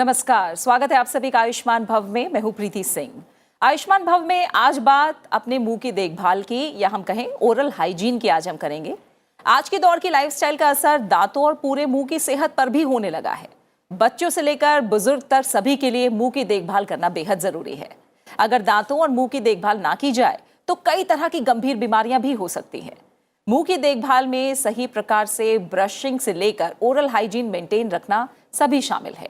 नमस्कार, स्वागत है आप सभी का आयुष्मान भव में। मैं हूं प्रीति सिंह। आयुष्मान भव में आज बात अपने मुंह की देखभाल की, या हम कहें ओरल हाइजीन की आज हम करेंगे। आज के दौर की लाइफस्टाइल का असर दांतों और पूरे मुंह की सेहत पर भी होने लगा है। बच्चों से लेकर बुजुर्ग तक सभी के लिए मुंह की देखभाल करना बेहद जरूरी है। अगर दांतों और मुंह की देखभाल ना की जाए तो कई तरह की गंभीर बीमारियां भी हो सकती हैं। मुंह की देखभाल में सही प्रकार से ब्रशिंग से लेकर ओरल हाइजीन मेंटेन रखना सभी शामिल है।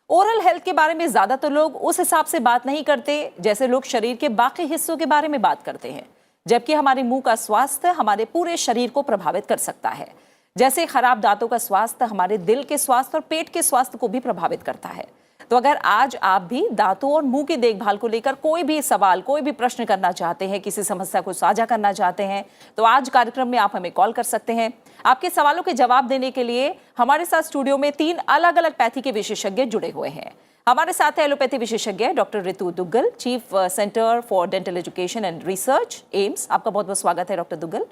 ओरल हेल्थ के बारे में ज्यादातर लोग उस हिसाब से बात नहीं करते जैसे लोग शरीर के बाकी हिस्सों के बारे में बात करते हैं, जबकि हमारे मुंह का स्वास्थ्य हमारे पूरे शरीर को प्रभावित कर सकता है। जैसे खराब दांतों का स्वास्थ्य हमारे दिल के स्वास्थ्य और पेट के स्वास्थ्य को भी प्रभावित करता है। तो अगर आज आप भी दांतों और मुंह की देखभाल को लेकर कोई भी सवाल, कोई भी प्रश्न करना चाहते हैं, किसी समस्या को साझा करना चाहते हैं, तो आज कार्यक्रम में आप हमें कॉल कर सकते हैं। आपके सवालों के जवाब देने के लिए हमारे साथ स्टूडियो में 3 अलग अलग पैथी के विशेषज्ञ जुड़े हुए हैं। हमारे साथ है एलोपैथी विशेषज्ञ doctor Ritu Duggal, chief centre for dental education and research, AIIMS. आपका बहुत बहुत स्वागत है डॉक्टर दुग्गल।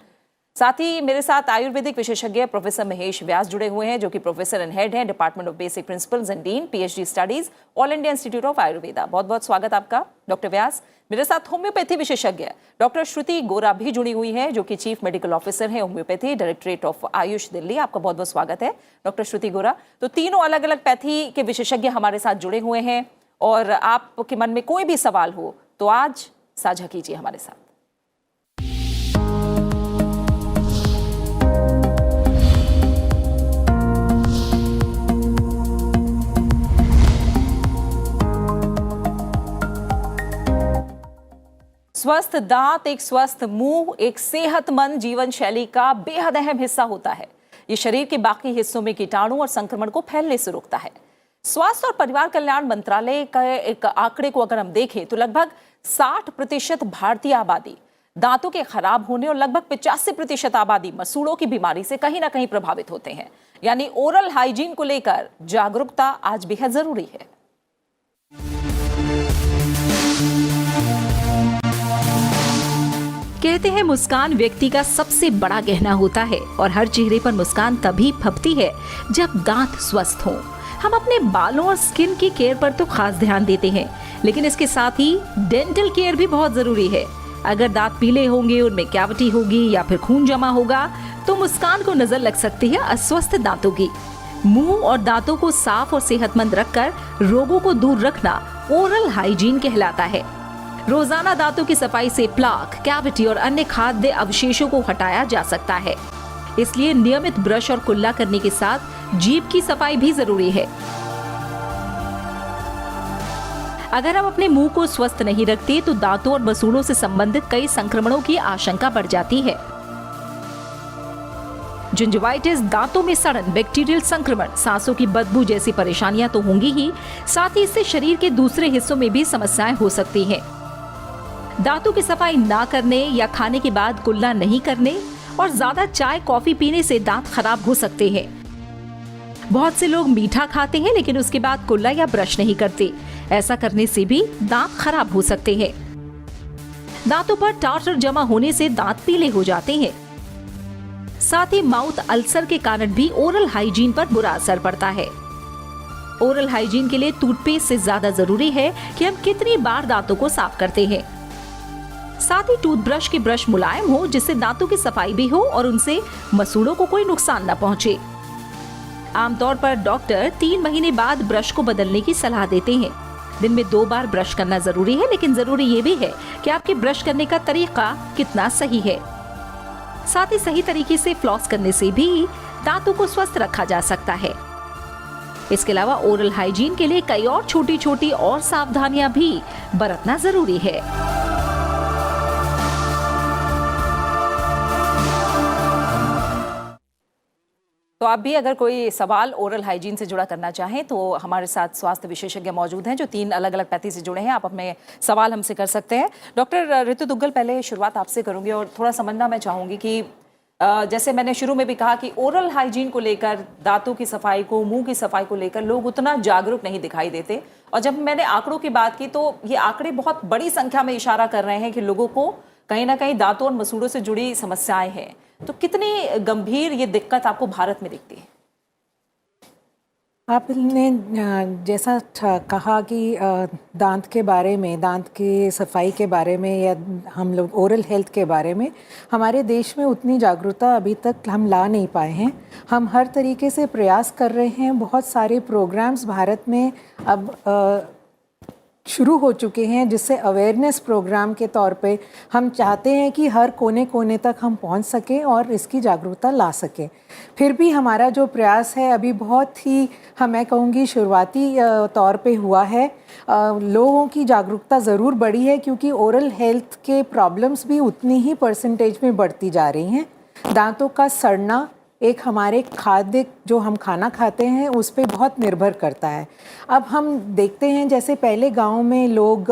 साथ ही मेरे साथ आयुर्वेदिक विशेषज्ञ प्रोफेसर महेश व्यास जुड़े हुए हैं, जो कि प्रोफेसर एंड हेड हैं department of basic principles and dean, PhD studies, all India institute of Ayurveda. बहुत बहुत स्वागत आपका डॉक्टर व्यास। मेरे साथ होम्योपैथी विशेषज्ञ डॉक्टर श्रुति गोरा भी जुड़ी हुई है, जो कि चीफ मेडिकल ऑफिसर है homeopathy, directorate of Ayush Delhi. आपका बहुत बहुत स्वागत है डॉक्टर श्रुति गोरा। तो तीनों अलग अलग पैथी के विशेषज्ञ हमारे साथ जुड़े हुए हैं, और आपके मन में कोई भी सवाल हो तो आज साझा कीजिए हमारे साथ। स्वस्थ दांत, एक स्वस्थ मुंह, एक सेहतमंद जीवन शैली का बेहद अहम हिस्सा होता है। ये शरीर के बाकी हिस्सों में कीटाणु और संक्रमण को फैलने से रोकता है। स्वास्थ्य और परिवार कल्याण मंत्रालय का एक आंकड़े को अगर हम देखें तो लगभग 60% भारतीय आबादी दांतों के खराब होने और लगभग 85% आबादी मसूड़ों की बीमारी से कहीं ना कहीं प्रभावित होते हैं। यानी ओरल हाइजीन को लेकर जागरूकता आज बेहद जरूरी है। कहते हैं मुस्कान व्यक्ति का सबसे बड़ा गहना होता है, और हर चेहरे पर मुस्कान तभी फबती है जब दांत स्वस्थ हों। हम अपने बालों और स्किन की केयर पर तो खास ध्यान देते हैं, लेकिन इसके साथ ही डेंटल केयर भी बहुत जरूरी है। अगर दांत पीले होंगे, उनमें कैविटी होगी या फिर खून जमा होगा, तो मुस्कान को नजर लग सकती है अस्वस्थ दांतों की। मुंह और दांतों को साफ और सेहतमंद रखकर रोगों को दूर रखना ओरल हाइजीन कहलाता है। रोजाना दांतों की सफाई से प्लाक, कैविटी और अन्य खाद्य अवशेषों को हटाया जा सकता है। इसलिए नियमित ब्रश और कुल्ला करने के साथ जीभ की सफाई भी जरूरी है। अगर हम अपने मुंह को स्वस्थ नहीं रखते तो दांतों और मसूड़ों से संबंधित कई संक्रमणों की आशंका बढ़ जाती है। जिंजिवाइटिस, दांतों में सड़न, बैक्टीरियल संक्रमण, सांसों की बदबू जैसी परेशानियां तो होंगी ही, साथ ही इससे शरीर के दूसरे हिस्सों में भी समस्याएं हो सकती हैं। दांतों की सफाई ना करने या खाने के बाद कुल्ला नहीं करने और ज्यादा चाय कॉफी पीने से दांत खराब हो सकते हैं। बहुत से लोग मीठा खाते हैं लेकिन उसके बाद कुल्ला या ब्रश नहीं करते। ऐसा करने से भी दांत खराब हो सकते हैं। दांतों पर टार्टर जमा होने से दांत पीले हो जाते हैं। साथ ही माउथ अल्सर के कारण भी ओरल हाइजीन पर बुरा असर पड़ता है। ओरल हाइजीन के लिए टूथपेस्ट से ज्यादा जरूरी है कि हम कितनी बार दांतों को साफ करते हैं। साथ ही टूथब्रश के ब्रश मुलायम हो, जिससे दांतों की सफाई भी हो और उनसे मसूड़ों को कोई नुकसान न पहुंचे। आमतौर पर डॉक्टर 3 महीने बाद ब्रश को बदलने की सलाह देते हैं। दिन में 2 बार ब्रश करना जरूरी है, लेकिन जरूरी ये भी है कि आपके ब्रश करने का तरीका कितना सही है। साथ ही सही तरीके से फ्लॉस करने से भी दांतों को स्वस्थ रखा जा सकता है। इसके अलावा ओरल हाइजीन के लिए कई और छोटी छोटी और सावधानियां भी बरतना जरूरी है। तो आप भी अगर कोई सवाल ओरल हाइजीन से जुड़ा करना चाहें तो हमारे साथ स्वास्थ्य विशेषज्ञ मौजूद हैं, जो 3 अलग अलग पैथी से जुड़े हैं। आप अपने सवाल हमसे कर सकते हैं। डॉक्टर ऋतु दुग्गल, पहले शुरुआत आपसे करूंगी और थोड़ा समझना मैं चाहूंगी कि जैसे मैंने शुरू में भी कहा कि ओरल हाइजीन को लेकर, दांतों की सफाई को, मुंह की सफाई को लेकर लोग उतना जागरूक नहीं दिखाई देते। और जब मैंने आंकड़ों की बात की तो ये आंकड़े बहुत बड़ी संख्या में इशारा कर रहे हैं कि लोगों को कहीं ना कहीं दांतों और मसूड़ों से जुड़ी समस्याएं हैं। तो कितनी गंभीर ये दिक्कत आपको भारत में दिखती है? आपने जैसा कहा कि दांत के बारे में, दांत की सफाई के बारे में या हम लोग ओरल हेल्थ के बारे में, हमारे देश में उतनी जागरूकता अभी तक हम ला नहीं पाए हैं। हम हर तरीके से प्रयास कर रहे हैं। बहुत सारे प्रोग्राम्स भारत में अब शुरू हो चुके हैं, जिससे अवेयरनेस प्रोग्राम के तौर पे हम चाहते हैं कि हर कोने कोने तक हम पहुंच सकें और इसकी जागरूकता ला सकें। फिर भी हमारा जो प्रयास है अभी बहुत ही, मैं कहूँगी, शुरुआती तौर पे हुआ है। लोगों की जागरूकता ज़रूर बढ़ी है, क्योंकि ओरल हेल्थ के प्रॉब्लम्स भी उतनी ही परसेंटेज में बढ़ती जा रही हैं। दांतों का सड़ना एक हमारे खाद्य, जो हम खाना खाते हैं, उस पे बहुत निर्भर करता है। अब हम देखते हैं जैसे पहले गांव में लोग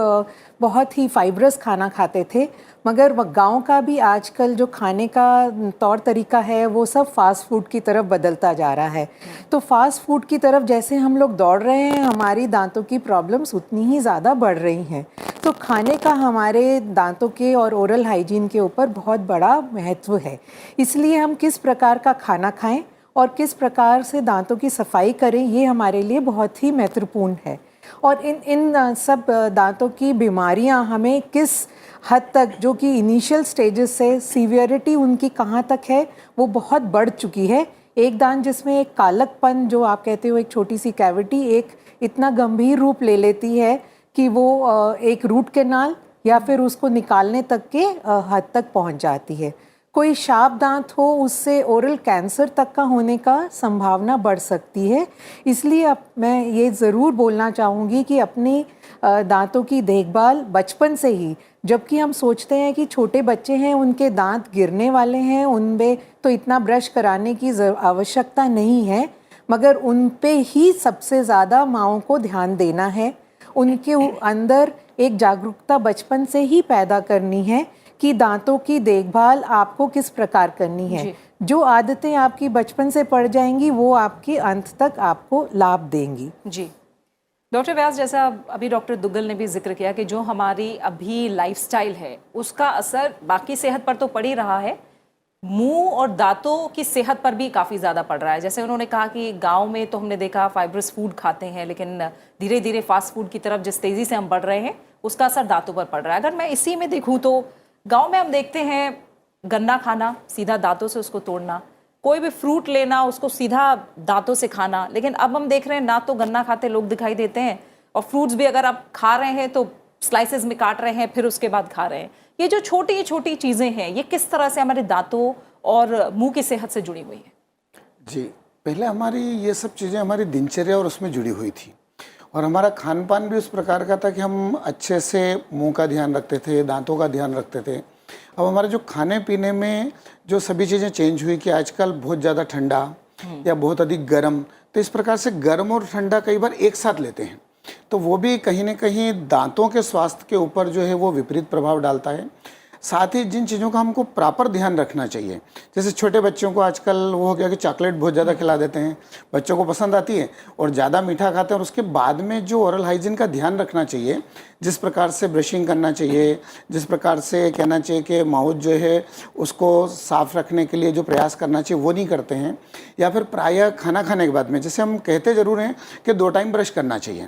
बहुत ही फाइब्रस खाना खाते थे, मगर गांव का भी आजकल जो खाने का तौर तरीका है वो सब फास्ट फूड की तरफ बदलता जा रहा है। तो फास्ट फूड की तरफ जैसे हम लोग दौड़ रहे हैं, हमारी दांतों की प्रॉब्लम्स उतनी ही ज़्यादा बढ़ रही हैं। तो खाने का हमारे दांतों के और ओरल हाइजीन के ऊपर बहुत बड़ा महत्व है। इसलिए हम किस प्रकार का खाना खाएं और किस प्रकार से दांतों की सफाई करें, ये हमारे लिए बहुत ही महत्वपूर्ण है। और इन सब दांतों की बीमारियां हमें किस हद तक, जो कि इनिशियल स्टेजेस से सीवियरिटी उनकी कहाँ तक है, वो बहुत बढ़ चुकी है। एक दांत जिसमें एक कालकपन, जो आप कहते हो एक छोटी सी कैविटी, एक इतना गंभीर रूप ले लेती है कि वो एक रूट कैनाल या फिर उसको निकालने तक के हद तक पहुंच जाती है। कोई शार्प दांत हो, उससे ओरल कैंसर तक का होने का संभावना बढ़ सकती है। इसलिए अब मैं ये ज़रूर बोलना चाहूँगी कि अपनी दांतों की देखभाल बचपन से ही, जबकि हम सोचते हैं कि छोटे बच्चे हैं, उनके दांत गिरने वाले हैं, उनमें तो इतना ब्रश कराने की आवश्यकता नहीं है, मगर उन पे ही सबसे ज़्यादा माँओं को ध्यान देना है। उनके अंदर एक जागरूकता बचपन से ही पैदा करनी है कि दांतों की देखभाल आपको किस प्रकार करनी है। जो आदतें आपकी बचपन से पड़ जाएंगी, वो आपके अंत तक आपको लाभ देंगी। जी डॉक्टर व्यास, जैसा अभी डॉक्टर दुग्गल ने भी जिक्र किया कि जो हमारी अभी लाइफस्टाइल है उसका असर बाकी सेहत पर तो पड़ ही रहा है, मुंह और दांतों की सेहत पर भी काफ़ी ज़्यादा पड़ रहा है। जैसे उन्होंने कहा कि गांव में तो हमने देखा फाइब्रस फूड खाते हैं, लेकिन धीरे धीरे फास्ट फूड की तरफ जिस तेज़ी से हम बढ़ रहे हैं उसका असर दांतों पर पड़ रहा है। अगर मैं इसी में देखूँ तो गांव में हम देखते हैं गन्ना खाना, सीधा दांतों से उसको तोड़ना, कोई भी फ्रूट लेना, उसको सीधा दांतों से खाना। लेकिन अब हम देख रहे हैं ना तो गन्ना खाते लोग दिखाई देते हैं, और फ्रूट्स भी अगर आप खा रहे हैं तो स्लाइसेस में काट रहे हैं, फिर उसके बाद खा रहे हैं। ये जो छोटी छोटी चीज़ें हैं, ये किस तरह से हमारे दांतों और मुंह की सेहत से जुड़ी हुई है? जी, पहले हमारी ये सब चीज़ें हमारी दिनचर्या और उसमें जुड़ी हुई थी, और हमारा खान पान भी उस प्रकार का था कि हम अच्छे से मुंह का ध्यान रखते थे, दांतों का ध्यान रखते थे। अब हमारे जो खाने पीने में जो सभी चीज़ें चेंज हुई कि आजकल बहुत ज़्यादा ठंडा या बहुत अधिक गर्म, तो इस प्रकार से गर्म और ठंडा कई बार एक साथ लेते हैं, तो वो भी कहीं ना कहीं दांतों के स्वास्थ्य के ऊपर जो है वो विपरीत प्रभाव डालता है। साथ ही जिन चीज़ों का हमको प्रॉपर ध्यान रखना चाहिए, जैसे छोटे बच्चों को आजकल वो हो गया कि चॉकलेट बहुत ज़्यादा खिला देते हैं, बच्चों को पसंद आती है और ज़्यादा मीठा खाते हैं, और उसके बाद में जो ओरल हाइजीन का ध्यान रखना चाहिए, जिस प्रकार से ब्रशिंग करना चाहिए, जिस प्रकार से कहना चाहिए कि माउथ जो है उसको साफ़ रखने के लिए जो प्रयास करना चाहिए वो नहीं करते हैं। या फिर प्रायः खाना खाने के बाद में, जैसे हम कहते ज़रूर हैं कि 2 टाइम ब्रश करना चाहिए,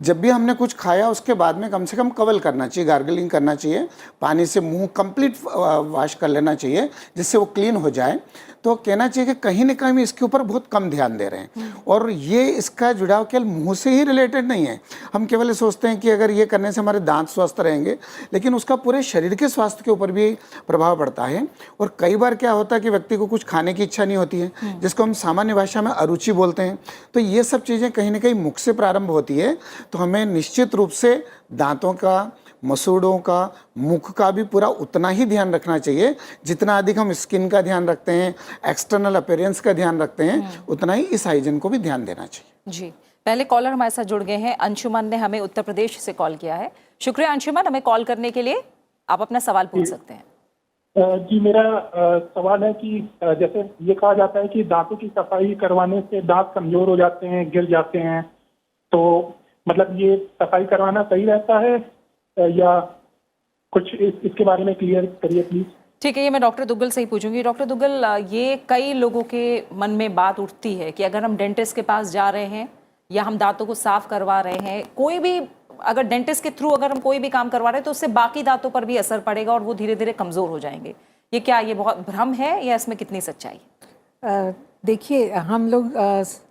जब भी हमने कुछ खाया उसके बाद में कम से कम कवल करना चाहिए, गार्गलिंग करना चाहिए, पानी से मुंह कंप्लीट वॉश कर लेना चाहिए जिससे वो क्लीन हो जाए। तो कहना चाहिए कि कहीं ना कहीं इसके ऊपर बहुत कम ध्यान दे रहे हैं, और ये इसका जुड़ाव केवल मुंह से ही रिलेटेड नहीं है। हम केवल ये सोचते हैं कि अगर ये करने से हमारे दांत स्वस्थ रहेंगे, लेकिन उसका पूरे शरीर के स्वास्थ्य के ऊपर भी प्रभाव पड़ता है। और कई बार क्या होता है कि व्यक्ति को कुछ खाने की इच्छा नहीं होती है, जिसको हम सामान्य भाषा में अरुचि बोलते हैं। तो ये सब चीज़ें कहीं ना कहीं मुख से प्रारंभ होती है, तो हमें निश्चित रूप से दांतों का, मसूड़ों का, मुख का भी पूरा उतना ही ध्यान रखना चाहिए जितना अधिक हम स्किन का ध्यान रखते हैं, एक्सटर्नल अपीयरेंस का ध्यान रखते हैं, उतना ही इस हाइजीन को भी ध्यान देना चाहिए। जी, पहले कॉलर हमारे साथ जुड़ गए हैं। अंशुमन ने हमें उत्तर प्रदेश से कॉल किया है। शुक्रिया अंशुमन, हमें कॉल करने के लिए। आप अपना सवाल पूछ सकते हैं। जी, मेरा सवाल है कि जैसे ये कहा जाता है कि दांतों की सफाई करवाने से दांत कमजोर हो जाते हैं, गिर जाते हैं, तो मतलब ये सफाई करवाना सही रहता है या कुछ इसके बारे में क्लियर करिए प्लीज। ठीक है, ये मैं डॉक्टर दुग्गल से ही पूछूंगी। डॉक्टर दुग्गल, ये कई लोगों के मन में बात उठती है कि अगर हम डेंटिस्ट के पास जा रहे हैं या हम दांतों को साफ करवा रहे हैं, कोई भी अगर डेंटिस्ट के थ्रू अगर हम कोई भी काम करवा रहे हैं तो उससे बाकी दांतों पर भी असर पड़ेगा और वो धीरे धीरे कमज़ोर हो जाएंगे। ये क्या, ये बहुत भ्रम है या इसमें कितनी सच्चाई है? देखिए, हम लोग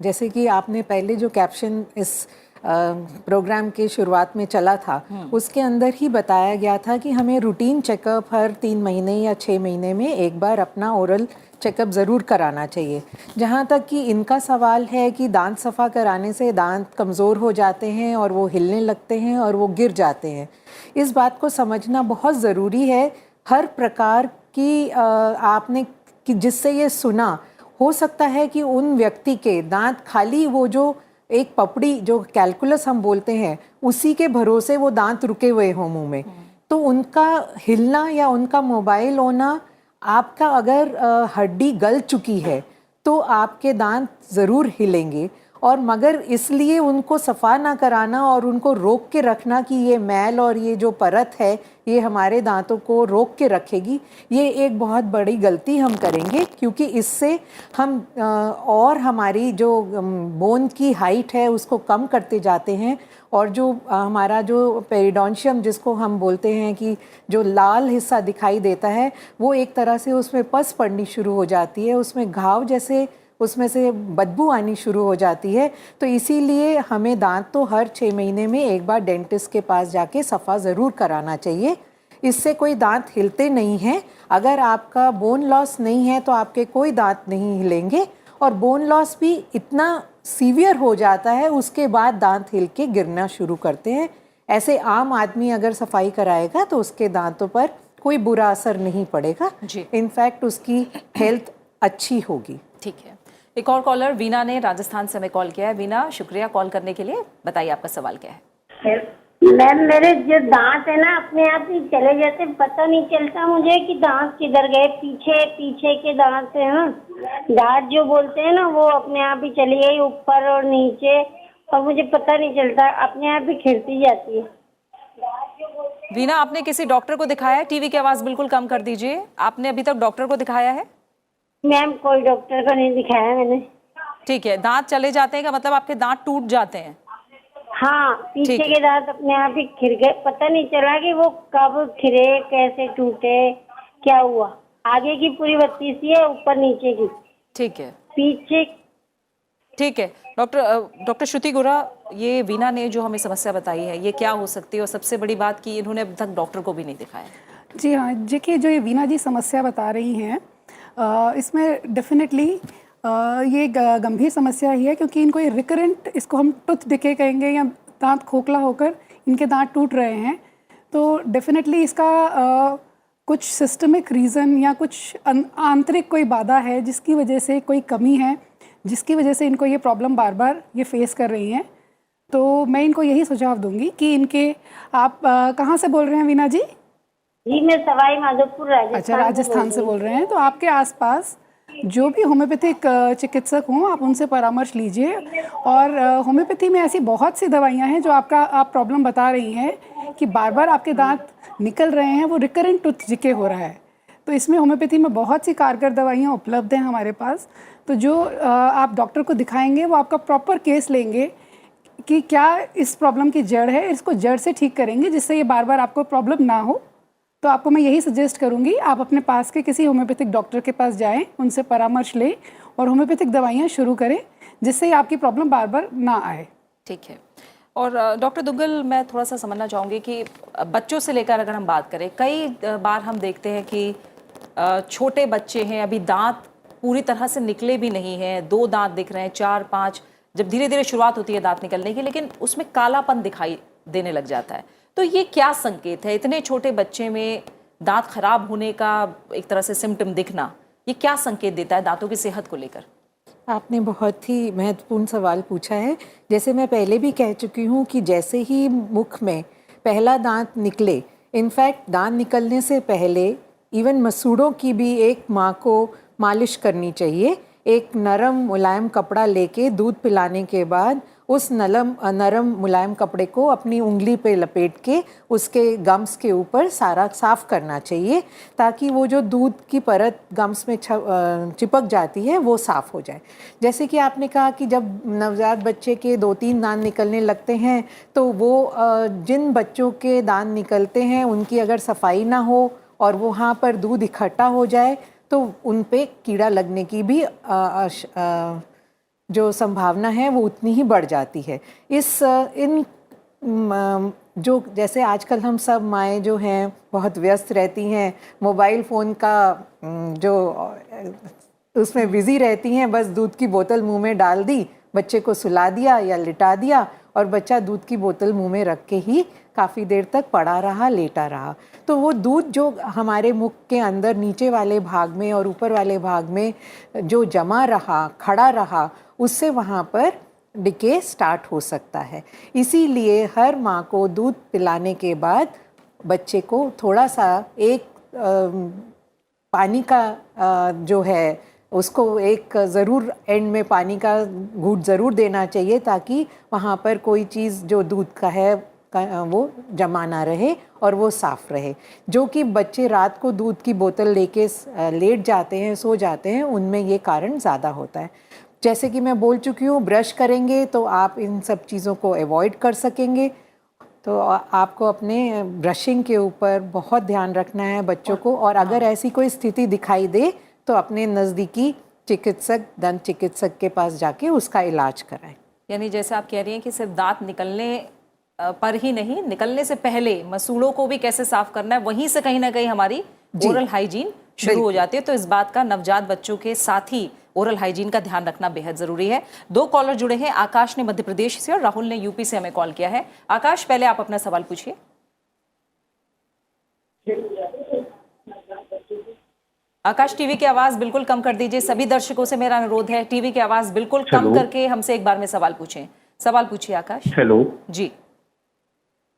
जैसे कि आपने पहले जो कैप्शन इस प्रोग्राम के शुरुआत में चला था, उसके अंदर ही बताया गया था कि हमें रूटीन चेकअप हर 3 महीने या 6 महीने में एक बार अपना ओरल चेकअप ज़रूर कराना चाहिए। जहाँ तक कि इनका सवाल है कि दांत सफ़ा कराने से दांत कमज़ोर हो जाते हैं और वो हिलने लगते हैं और वो गिर जाते हैं, इस बात को समझना बहुत ज़रूरी है। हर प्रकार की आपने कि जिससे ये सुना, हो सकता है कि उन व्यक्ति के दांत खाली वो जो एक पपड़ी जो कैलकुलस हम बोलते हैं उसी के भरोसे वो दांत रुके हुए हों मुंह में, तो उनका हिलना या उनका मोबाइल होना, आपका अगर हड्डी गल चुकी है तो आपके दांत ज़रूर हिलेंगे। और मगर इसलिए उनको सफ़ा ना कराना और उनको रोक के रखना कि ये मैल और ये जो परत है ये हमारे दांतों को रोक के रखेगी, ये एक बहुत बड़ी गलती हम करेंगे, क्योंकि इससे हम और हमारी जो बोन की हाइट है उसको कम करते जाते हैं। और जो हमारा जो पेरिडोंशियम जिसको हम बोलते हैं कि जो लाल हिस्सा दिखाई देता है, वो एक तरह से उसमें पस पड़नी शुरू हो जाती है, उसमें घाव जैसे उसमें से बदबू आनी शुरू हो जाती है। तो इसीलिए हमें दांत तो हर 6 महीने में एक बार डेंटिस्ट के पास जाके सफ़ा ज़रूर कराना चाहिए। इससे कोई दांत हिलते नहीं हैं। अगर आपका बोन लॉस नहीं है तो आपके कोई दांत नहीं हिलेंगे, और बोन लॉस भी इतना सीवियर हो जाता है उसके बाद दांत हिल के गिरना शुरू करते हैं। ऐसे आम आदमी अगर सफाई कराएगा तो उसके दांतों पर कोई बुरा असर नहीं पड़ेगा जी। इनफैक्ट उसकी हेल्थ अच्छी होगी। ठीक है, एक और कॉलर वीना ने राजस्थान से हमें कॉल किया है। वीना, शुक्रिया कॉल करने के लिए। बताइए आपका सवाल क्या है? मैम, मेरे जो दांत है ना अपने आप ही चले जाते, पता नहीं चलता मुझे कि दांत किधर गए। पीछे पीछे के दांत है ना, दांत जो बोलते हैं ना, वो अपने आप ही चली गई ऊपर और नीचे, और मुझे पता नहीं चलता, अपने आप ही खिलती जाती है। वीना, आपने किसी डॉक्टर को दिखाया है? टीवी की आवाज़ बिल्कुल कम कर दीजिए। आपने अभी तक डॉक्टर को दिखाया है? मैम, कोई डॉक्टर को नहीं दिखाया मैंने। ठीक है, दांत चले जाते हैं का मतलब आपके दांत टूट जाते हैं? हाँ, पीछे के दांत अपने आप ही खिल गए, पता नहीं चला कि वो कब खिले, कैसे टूटे, क्या हुआ। आगे की पूरी बत्ती सी है, ऊपर नीचे की। ठीक है, पीछे। ठीक है। डॉक्टर श्रुति गोरा, ये वीना ने जो हमें समस्या बताई है ये क्या हो सकती है, और सबसे बड़ी बात कि इन्होंने अब तक डॉक्टर को भी नहीं दिखाया? जी हाँ, देखिए, जो ये वीना जी समस्या बता रही हैं, इसमें डेफिनेटली ये गंभीर समस्या ही है, क्योंकि इनको ये रिकरेंट, इसको हम टूथ डिके कहेंगे, या दांत खोखला होकर इनके दांत टूट रहे हैं। तो डेफिनेटली इसका कुछ सिस्टमिक रीज़न या कुछ आंतरिक कोई बाधा है जिसकी वजह से, कोई कमी है जिसकी वजह से इनको ये प्रॉब्लम बार बार ये फेस कर रही हैं। तो मैं इनको यही सुझाव दूंगी कि इनके, आप कहाँ से बोल रहे हैं वीना जी? जी, मैं सवाई माधोपुर राजस्थान। अच्छा, राजस्थान से बोल रहे हैं। तो आपके आसपास जो भी होम्योपैथिक चिकित्सक हों, आप उनसे परामर्श लीजिए। और होम्योपैथी में ऐसी बहुत सी दवाइयां हैं जो आप प्रॉब्लम बता रही हैं कि बार बार आपके दांत निकल रहे हैं, वो रिकरेंट टूथ डिके हो रहा है। तो इसमें होम्योपैथी में बहुत सी कारगर दवाइयाँ उपलब्ध हैं हमारे पास। तो जो आप डॉक्टर को दिखाएंगे वो आपका प्रॉपर केस लेंगे कि क्या इस प्रॉब्लम की जड़ है, इसको जड़ से ठीक करेंगे जिससे ये बार बार आपको प्रॉब्लम ना हो। तो आपको मैं यही सजेस्ट करूंगी, आप अपने पास के किसी होम्योपैथिक डॉक्टर के पास जाएं, उनसे परामर्श लें और होम्योपैथिक दवाइयां शुरू करें जिससे आपकी प्रॉब्लम बार बार ना आए। ठीक है। और डॉक्टर दुग्गल, मैं थोड़ा सा समझना चाहूँगी कि बच्चों से लेकर अगर हम बात करें, कई बार हम देखते हैं कि छोटे बच्चे हैं, अभी दांत पूरी तरह से निकले भी नहीं हैं, 2 दांत दिख रहे हैं, 4, 5, जब धीरे धीरे शुरुआत होती है दांत निकलने की, लेकिन उसमें कालापन दिखाई देने लग जाता है। तो ये क्या संकेत है? इतने छोटे बच्चे में दांत खराब होने का एक तरह से सिम्टम दिखना, ये क्या संकेत देता है दांतों की सेहत को लेकर? आपने बहुत ही महत्वपूर्ण सवाल पूछा है। जैसे मैं पहले भी कह चुकी हूँ कि जैसे ही मुख में पहला दांत निकले, इनफैक्ट दांत निकलने से पहले इवन मसूड़ों की भी एक माँ को मालिश करनी चाहिए। एक नरम मुलायम कपड़ा लेके दूध पिलाने के बाद उस नरम मुलायम कपड़े को अपनी उंगली पे लपेट के उसके गम्स के ऊपर सारा साफ करना चाहिए, ताकि वो जो दूध की परत गम्स में चिपक जाती है वो साफ हो जाए। जैसे कि आपने कहा कि जब नवजात बच्चे के 2-3 दांत निकलने लगते हैं तो वो जिन बच्चों के दांत निकलते हैं उनकी अगर सफाई ना हो और वहाँ पर दूध इकट्ठा हो जाए तो उन पे कीड़ा लगने की भी जो संभावना है वो उतनी ही बढ़ जाती है। जो जैसे आजकल हम सब माएँ जो हैं बहुत व्यस्त रहती हैं, मोबाइल फ़ोन का जो उसमें बिज़ी रहती हैं, बस दूध की बोतल मुंह में डाल दी, बच्चे को सुला दिया या लिटा दिया और बच्चा दूध की बोतल मुंह में रख के ही काफ़ी देर तक पड़ा रहा, लेटा रहा। तो वो दूध जो हमारे मुख के अंदर नीचे वाले भाग में और ऊपर वाले भाग में जो जमा रहा, खड़ा रहा, उससे वहाँ पर डिके स्टार्ट हो सकता है। इसीलिए हर माँ को दूध पिलाने के बाद बच्चे को थोड़ा सा एक पानी का जो है उसको एक ज़रूर एंड में पानी का घूंट ज़रूर देना चाहिए, ताकि वहाँ पर कोई चीज़ जो दूध का है वो जमा ना रहे और वो साफ़ रहे। जो कि बच्चे रात को दूध की बोतल लेके लेट जाते हैं, सो जाते हैं, उनमें ये कारण ज़्यादा होता है। जैसे कि मैं बोल चुकी हूँ, ब्रश करेंगे तो आप इन सब चीज़ों को अवॉइड कर सकेंगे। तो आपको अपने ब्रशिंग के ऊपर बहुत ध्यान रखना है बच्चों को, और अगर ऐसी कोई स्थिति दिखाई दे तो अपने नज़दीकी चिकित्सक, दंत चिकित्सक के पास जाके उसका इलाज कराएं। यानी जैसे आप कह रही हैं कि सिर्फ दांत निकलने पर ही नहीं, निकलने से पहले मसूड़ों को भी कैसे साफ करना है, वहीं से कहीं ना कहीं हमारी ओरल हाइजीन शुरू हो जाती है। तो इस बात का नवजात बच्चों के साथ ही ओरल हाइजीन का ध्यान रखना बेहद जरूरी है। 2 कॉलर जुड़े हैं, आकाश ने मध्य प्रदेश से और राहुल ने यूपी से हमें कॉल किया है। आकाश, पहले आप अपना सवाल पूछिए। आकाश, टीवी की आवाज बिल्कुल कम कर दीजिए। सभी दर्शकों से मेरा अनुरोध है, टीवी की आवाज बिल्कुल कम करके हमसे एक बार में सवाल पूछें। सवाल पूछिए आकाश। हेलो जी।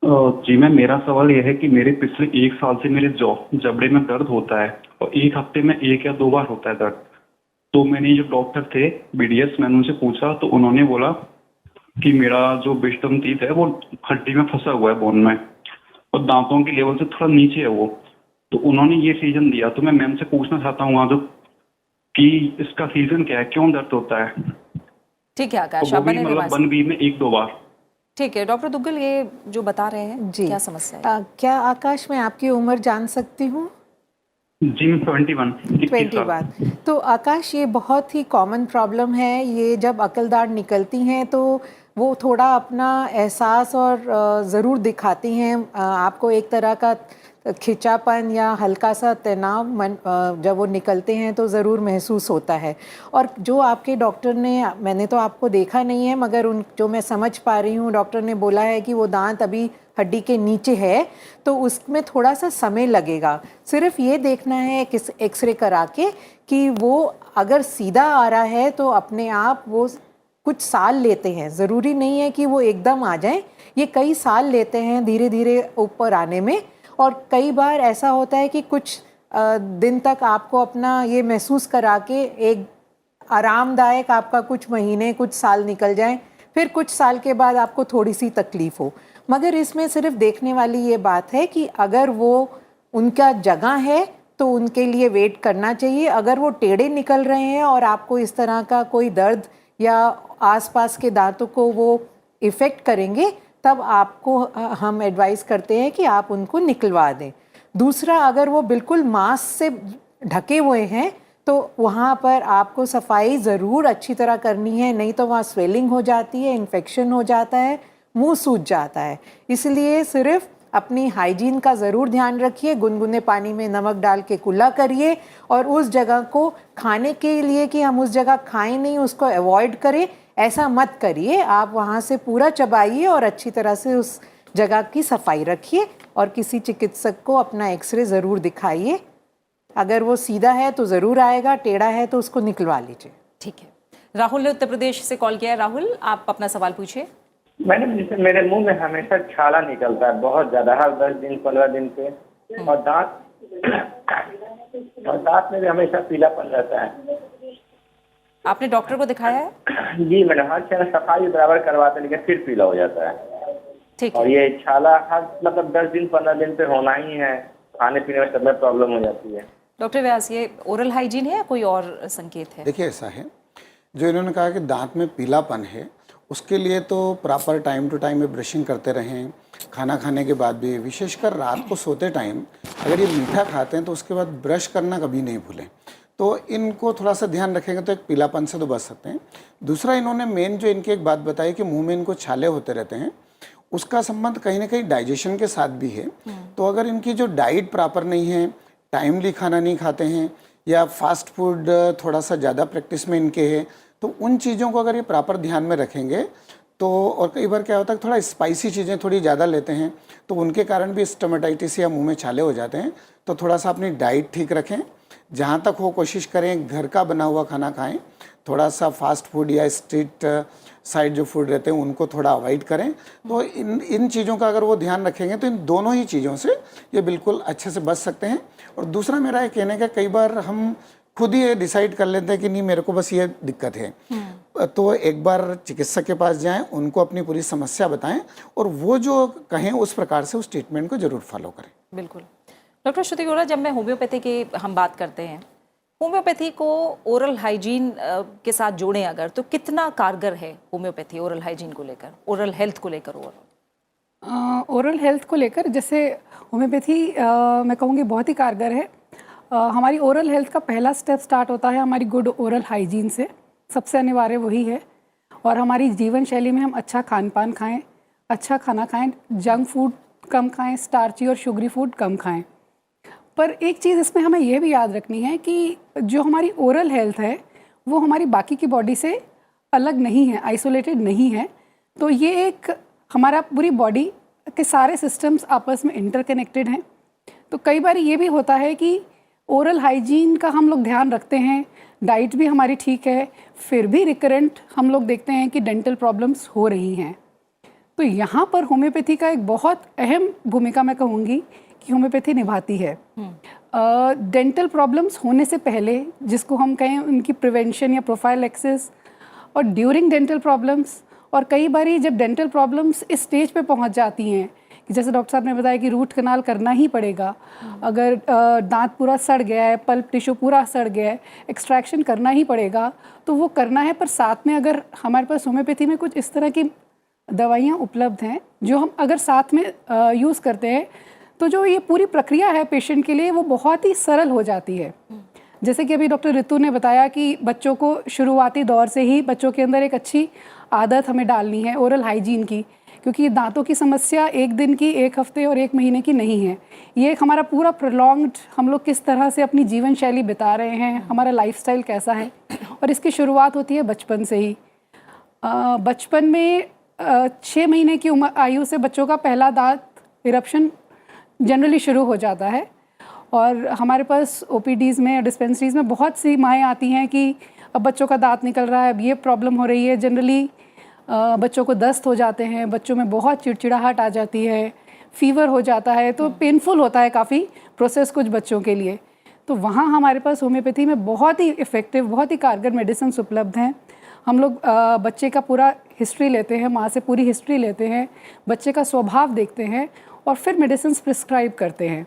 जी मैम, मेरा सवाल यह है कि मेरे पिछले 1 साल से मेरे जबड़े में दर्द होता है और 1 हफ्ते में 1 या 2 बार होता है दर्द। तो मैंने जो डॉक्टर थे BDS, मैंने उनसे पूछा तो उन्होंने बोला कि मेरा जो विजडम टीथ है वो हड्डी में फंसा हुआ है, बोन में, और दांतों के लेवल से थोड़ा नीचे है वो। तो उन्होंने ये रीजन दिया। तो मैं मैम से पूछना चाहता हूँ आज कि इसका रीजन क्या है, क्यों दर्द होता है? ठीक है आकाश, तो आप वो भी बने मतलब 1 वीक में 1-2 बार। ठीक है डॉक्टर दुग्गल, ये जो बता रहे हैं जी, क्या समस्या है? क्या आकाश मैं आपकी उम्र जान सकती हूँ? जी मैं 21। तो आकाश, ये बहुत ही कॉमन प्रॉब्लम है। ये जब अकलदाढ़ निकलती हैं तो वो थोड़ा अपना एहसास और ज़रूर दिखाती हैं। आपको एक तरह का खिंचापन या हल्का सा तनाव जब वो निकलते हैं तो ज़रूर महसूस होता है। और जो आपके डॉक्टर ने, मैंने तो आपको देखा नहीं है, मगर जो मैं समझ पा रही हूँ, डॉक्टर ने बोला है कि वो दांत अभी हड्डी के नीचे है, तो उसमें थोड़ा सा समय लगेगा। सिर्फ ये देखना है कि एक्सरे करा के कि वो अगर सीधा आ रहा है तो अपने आप वो कुछ साल लेते हैं, ज़रूरी नहीं है कि वो एकदम आ जाए, ये कई साल लेते हैं धीरे धीरे ऊपर आने में। और कई बार ऐसा होता है कि कुछ दिन तक आपको अपना ये महसूस करा के एक आरामदायक आपका कुछ महीने, कुछ साल निकल जाए, फिर कुछ साल के बाद आपको थोड़ी सी तकलीफ़ हो। मगर इसमें सिर्फ देखने वाली ये बात है कि अगर वो उनका जगह है तो उनके लिए वेट करना चाहिए। अगर वो टेढ़े निकल रहे हैं और आपको इस तरह का कोई दर्द या आसपास के दांतों को वो इफ़ेक्ट करेंगे, तब आपको हम एडवाइस करते हैं कि आप उनको निकलवा दें। दूसरा, अगर वो बिल्कुल मांस से ढके हुए हैं तो वहाँ पर आपको सफाई ज़रूर अच्छी तरह करनी है, नहीं तो वहाँ स्वेलिंग हो जाती है, इन्फेक्शन हो जाता है, मुंह सूज जाता है। इसलिए सिर्फ अपनी हाइजीन का ज़रूर ध्यान रखिए, गुनगुने पानी में नमक डाल के कुल्ला करिए, और उस जगह को खाने के लिए कि हम उस जगह खाएं नहीं, उसको अवॉइड करें, ऐसा मत करिए। आप वहाँ से पूरा चबाइए और अच्छी तरह से उस जगह की सफाई रखिए, और किसी चिकित्सक को अपना एक्सरे ज़रूर दिखाइए। अगर वो सीधा है तो ज़रूर आएगा, टेढ़ा है तो उसको निकलवा लीजिए। ठीक है। राहुल ने उत्तर प्रदेश से कॉल किया है। राहुल, आप अपना सवाल पूछिए। मैडम, जैसे मेरे मुंह में हमेशा छाला निकलता है बहुत ज्यादा, हर 10 दिन 15 दिन पे, और दांत में भी हमेशा पीलापन रहता है। आपने डॉक्टर को दिखाया है? जी मैडम, हर चेहरा सफाई बराबर करवाते लेकिन फिर पीला हो जाता है। ठीक और है। ये छाला हर मतलब 10 दिन 15 दिन पे होना ही है, खाने पीने में सब में प्रॉब्लम हो जाती है। डॉक्टर व्यास, ये ओरल हाइजीन है या कोई और संकेत है? देखिए ऐसा है, जो इन्होंने कहा कि दांत में पीलापन है, उसके लिए तो प्रॉपर टाइम टू टाइम में ब्रशिंग करते रहें। खाना खाने के बाद भी, विशेषकर रात को सोते टाइम अगर ये मीठा खाते हैं तो उसके बाद ब्रश करना कभी नहीं भूलें। तो इनको थोड़ा सा ध्यान रखेंगे तो एक पीलापन से तो बच सकते हैं। दूसरा, इन्होंने मेन जो इनकी एक बात बताई कि मुंह में इनको छाले होते रहते हैं, उसका संबंध कहीं ना कहीं डाइजेशन के साथ भी है। तो अगर इनकी जो डाइट प्रॉपर नहीं है, टाइमली खाना नहीं खाते हैं, या फास्ट फूड थोड़ा सा ज़्यादा प्रैक्टिस में इनके है, तो उन चीज़ों को अगर ये प्रॉपर ध्यान में रखेंगे तो, और कई बार क्या होता है थोड़ा स्पाइसी चीज़ें थोड़ी ज़्यादा लेते हैं तो उनके कारण भी स्टोमेटाइटिस या मुंह में छाले हो जाते हैं। तो थोड़ा सा अपनी डाइट ठीक रखें, जहाँ तक हो कोशिश करें घर का बना हुआ खाना खाएं, थोड़ा सा फास्ट फूड या स्ट्रीट साइड जो फूड रहते हैं उनको थोड़ा अवॉइड करें। तो इन चीज़ों का अगर वो ध्यान रखेंगे तो इन दोनों ही चीज़ों से ये बिल्कुल अच्छे से बच सकते हैं। और दूसरा मेरा ये कहने का, कई बार हम खुद ही ये डिसाइड कर लेते हैं कि नहीं मेरे को बस ये दिक्कत है, तो एक बार चिकित्सक के पास जाएं, उनको अपनी पूरी समस्या बताएं और वो जो कहें उस प्रकार से उस ट्रीटमेंट को जरूर फॉलो करें। बिल्कुल। डॉक्टर श्रुति अरोड़ा, जब मैं होम्योपैथी की हम बात करते हैं, होम्योपैथी को ओरल हाइजीन के साथ जोड़ें अगर, तो कितना कारगर है होम्योपैथी ओरल हाइजीन को लेकर, ओरल हेल्थ को लेकर? ओरल हेल्थ को लेकर जैसे होम्योपैथी मैं कहूँगी बहुत ही कारगर है। हमारी ओरल हेल्थ का पहला स्टेप स्टार्ट होता है हमारी गुड ओरल हाइजीन से, सबसे अनिवार्य वही है। और हमारी जीवन शैली में हम अच्छा खान पान खाएं, अच्छा खाना खाएं, जंक फूड कम खाएं, स्टार्ची और शुगरी फूड कम खाएं। पर एक चीज़ इसमें हमें यह भी याद रखनी है कि जो हमारी ओरल हेल्थ है वो हमारी बाकी की बॉडी से अलग नहीं है, आइसोलेटेड नहीं है। तो ये एक हमारा पूरी बॉडी के सारे सिस्टम्स आपस में इंटरकनेक्टेड हैं। तो कई बार ये भी होता है कि ओरल हाइजीन का हम लोग ध्यान रखते हैं, डाइट भी हमारी ठीक है, फिर भी रिकरेंट हम लोग देखते हैं कि डेंटल प्रॉब्लम्स हो रही हैं। तो यहाँ पर होम्योपैथी का एक बहुत अहम भूमिका मैं कहूँगी कि होम्योपैथी निभाती है। डेंटल प्रॉब्लम्स होने से पहले, जिसको हम कहें उनकी प्रिवेंशन या प्रोफाइलैक्सिस, और ड्यूरिंग डेंटल प्रॉब्लम्स, और कई बारी जब डेंटल प्रॉब्लम्स इस स्टेज पे पहुंच जाती हैं कि जैसे डॉक्टर साहब ने बताया कि रूट कनाल करना ही पड़ेगा, अगर दांत पूरा सड़ गया है, पल्प टिश्यू पूरा सड़ गया है, एक्सट्रैक्शन करना ही पड़ेगा, तो वो करना है। पर साथ में अगर हमारे पास होम्योपैथी में कुछ इस तरह की दवाइयाँ उपलब्ध हैं जो हम अगर साथ में यूज़ करते हैं, तो जो ये पूरी प्रक्रिया है पेशेंट के लिए वो बहुत ही सरल हो जाती है। जैसे कि अभी डॉक्टर ऋतु ने बताया कि बच्चों को शुरुआती दौर से ही बच्चों के अंदर एक अच्छी आदत हमें डालनी है ओरल हाइजीन की, क्योंकि दांतों की समस्या एक दिन की, एक हफ्ते और एक महीने की नहीं है। ये एक हमारा पूरा प्रोलॉन्ग्ड, हम लोग किस तरह से अपनी जीवन शैली बिता रहे हैं, हमारा लाइफस्टाइल कैसा है, और इसकी शुरुआत होती है बचपन से ही। बचपन में 6 महीने की उम्र आयु से बच्चों का पहला दांत इरप्शन जनरली शुरू हो जाता है। और हमारे पास ओपीडीज़ में, डिस्पेंसरीज़ में बहुत सी माएँ आती हैं कि अब बच्चों का दांत निकल रहा है, अब ये प्रॉब्लम हो रही है। जनरली बच्चों को दस्त हो जाते हैं, बच्चों में बहुत चिड़चिड़ाहट आ जाती है, फीवर हो जाता है, तो पेनफुल होता है काफ़ी प्रोसेस कुछ बच्चों के लिए। तो वहाँ हमारे पास होम्योपैथी में बहुत ही इफ़ेक्टिव, बहुत ही कारगर मेडिसिन उपलब्ध हैं। हम लोग बच्चे का पूरा हिस्ट्री लेते हैं, माँ से पूरी हिस्ट्री लेते हैं, बच्चे का स्वभाव देखते हैं और फिर मेडिसिन प्रिस्क्राइब करते हैं।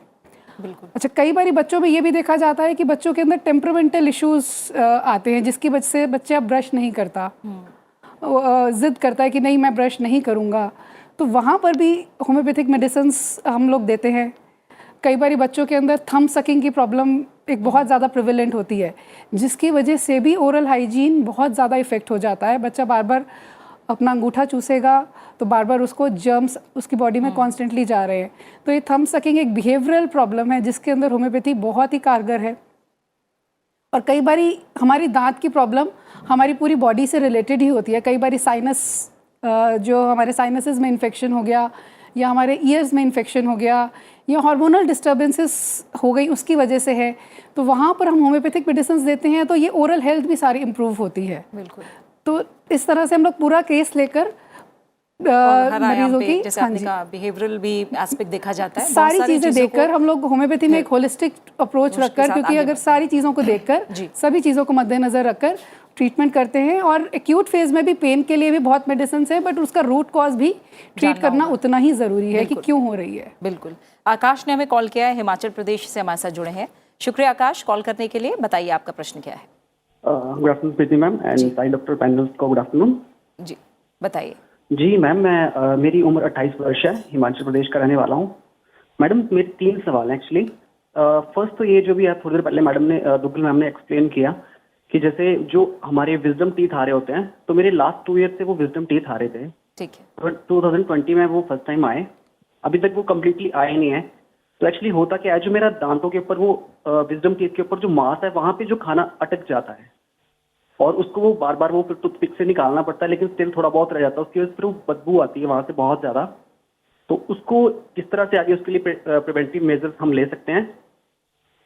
बिल्कुल। अच्छा, कई बार बच्चों में ये भी देखा जाता है कि बच्चों के अंदर टेम्परामेंटल इश्यूज़ आते हैं, जिसकी वजह से बच्चा ब्रश नहीं करता, ज़िद करता है कि नहीं मैं ब्रश नहीं करूँगा। तो वहाँ पर भी होम्योपैथिक मेडिसिन्स हम लोग देते हैं। कई बार बच्चों के अंदर थंब सकिंग की प्रॉब्लम एक बहुत ज़्यादा प्रिवेलेंट होती है, जिसकी वजह से भी ओरल हाइजीन बहुत ज़्यादा इफ़ेक्ट हो जाता है। बच्चा बार बार अपना अंगूठा चूसेगा तो बार बार उसको जर्म्स उसकी बॉडी में कॉन्स्टेंटली जा रहे हैं। तो ये थंब सकिंग एक बिहेवियरल प्रॉब्लम है जिसके अंदर होम्योपैथी बहुत ही कारगर है। और कई बारी हमारी दांत की प्रॉब्लम हमारी पूरी बॉडी से रिलेटेड ही होती है। कई बारी साइनस, जो हमारे साइनसेस में इन्फेक्शन हो गया या हमारे ईयर्स में इन्फेक्शन हो गया या हार्मोनल डिस्टर्बेंसेस हो गई, उसकी वजह से है। तो वहाँ पर हम होम्योपैथिक मेडिसिन देते हैं, तो ये ओरल हेल्थ भी सारी इम्प्रूव होती है। बिल्कुल। तो इस तरह से हम लोग पूरा केस लेकर मरीजों की, जैसे आपने कहा, बिहेवियरल भी एस्पेक्ट देखा जाता है, सारी चीजें देखकर हम लोग होम्योपैथी में एक होलिस्टिक अप्रोच रखकर, क्योंकि अगर सारी चीज़ों को देखकर, सभी चीज़ों को मद्देनजर रखकर ट्रीटमेंट करते हैं, और एक्यूट फेज में भी पेन के लिए भी बहुत मेडिसिन है, बट उसका रूट कॉज भी ट्रीट करना उतना ही ज़रूरी है कि क्यों हो रही है। बिल्कुल। आकाश ने हमें कॉल किया है, हिमाचल प्रदेश से हमारे साथ जुड़े हैं। शुक्रिया आकाश कॉल करने के लिए। बताइए आपका प्रश्न क्या है? Good afternoon Preeti ma'am and Sai doctor panel को गुड आफ्टरनून। जी बताइए। जी मैम, मैं मेरी उम्र 28 वर्ष है, हिमाचल प्रदेश का रहने वाला हूँ। मैडम मेरे 3 सवाल हैं एक्चुअली। फर्स्ट तो ये जो भी थोड़ी देर पहले मैडम ने दुग्गल मैम ने एक्सप्लेन किया कि जैसे जो हमारे विजडम टीथ आ रहे होते हैं, तो मेरे लास्ट 2 ईयर से वो विजडम टीथ आ रहे थे। ठीक है। 2020 में वो फर्स्ट टाइम आए, अभी तक वो कम्प्लीटली आए नहीं है। तो एक्चुअली होता क्या है, जो मेरा दांतों के ऊपर वो विजडम टीथ के ऊपर जो मांस है, वहाँ पे जो खाना अटक जाता है और उसको वो बार बार वो टूथपिक से निकालना पड़ता है, लेकिन स्टिल थोड़ा बहुत रह जाता है, उसकी वजह से फिर वो बदबू आती है वहाँ से बहुत ज़्यादा। तो उसको किस तरह से आगे उसके लिए प्रिवेंटिव मेजर्स हम ले सकते हैं?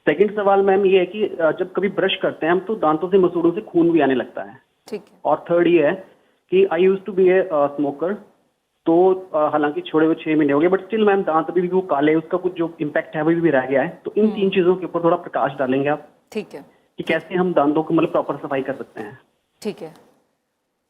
सेकंड सवाल मैम ये है कि जब कभी ब्रश करते हैं हम तो दांतों से मसूड़ों से खून भी आने लगता है। ठीक है। और थर्ड ये है कि I used to be a smoker, तो हालांकि छोड़े हुए 6 महीने हो गए, बट स्टिल मैम दांत अभी भी वो काले, उसका कुछ जो इम्पैक्ट है वो भी रह गया है। तो इन 3 चीज़ों के ऊपर थोड़ा प्रकाश डालेंगे आप? ठीक है। कि कैसे हम दांतों को मतलब प्रॉपर सफाई कर सकते हैं? ठीक है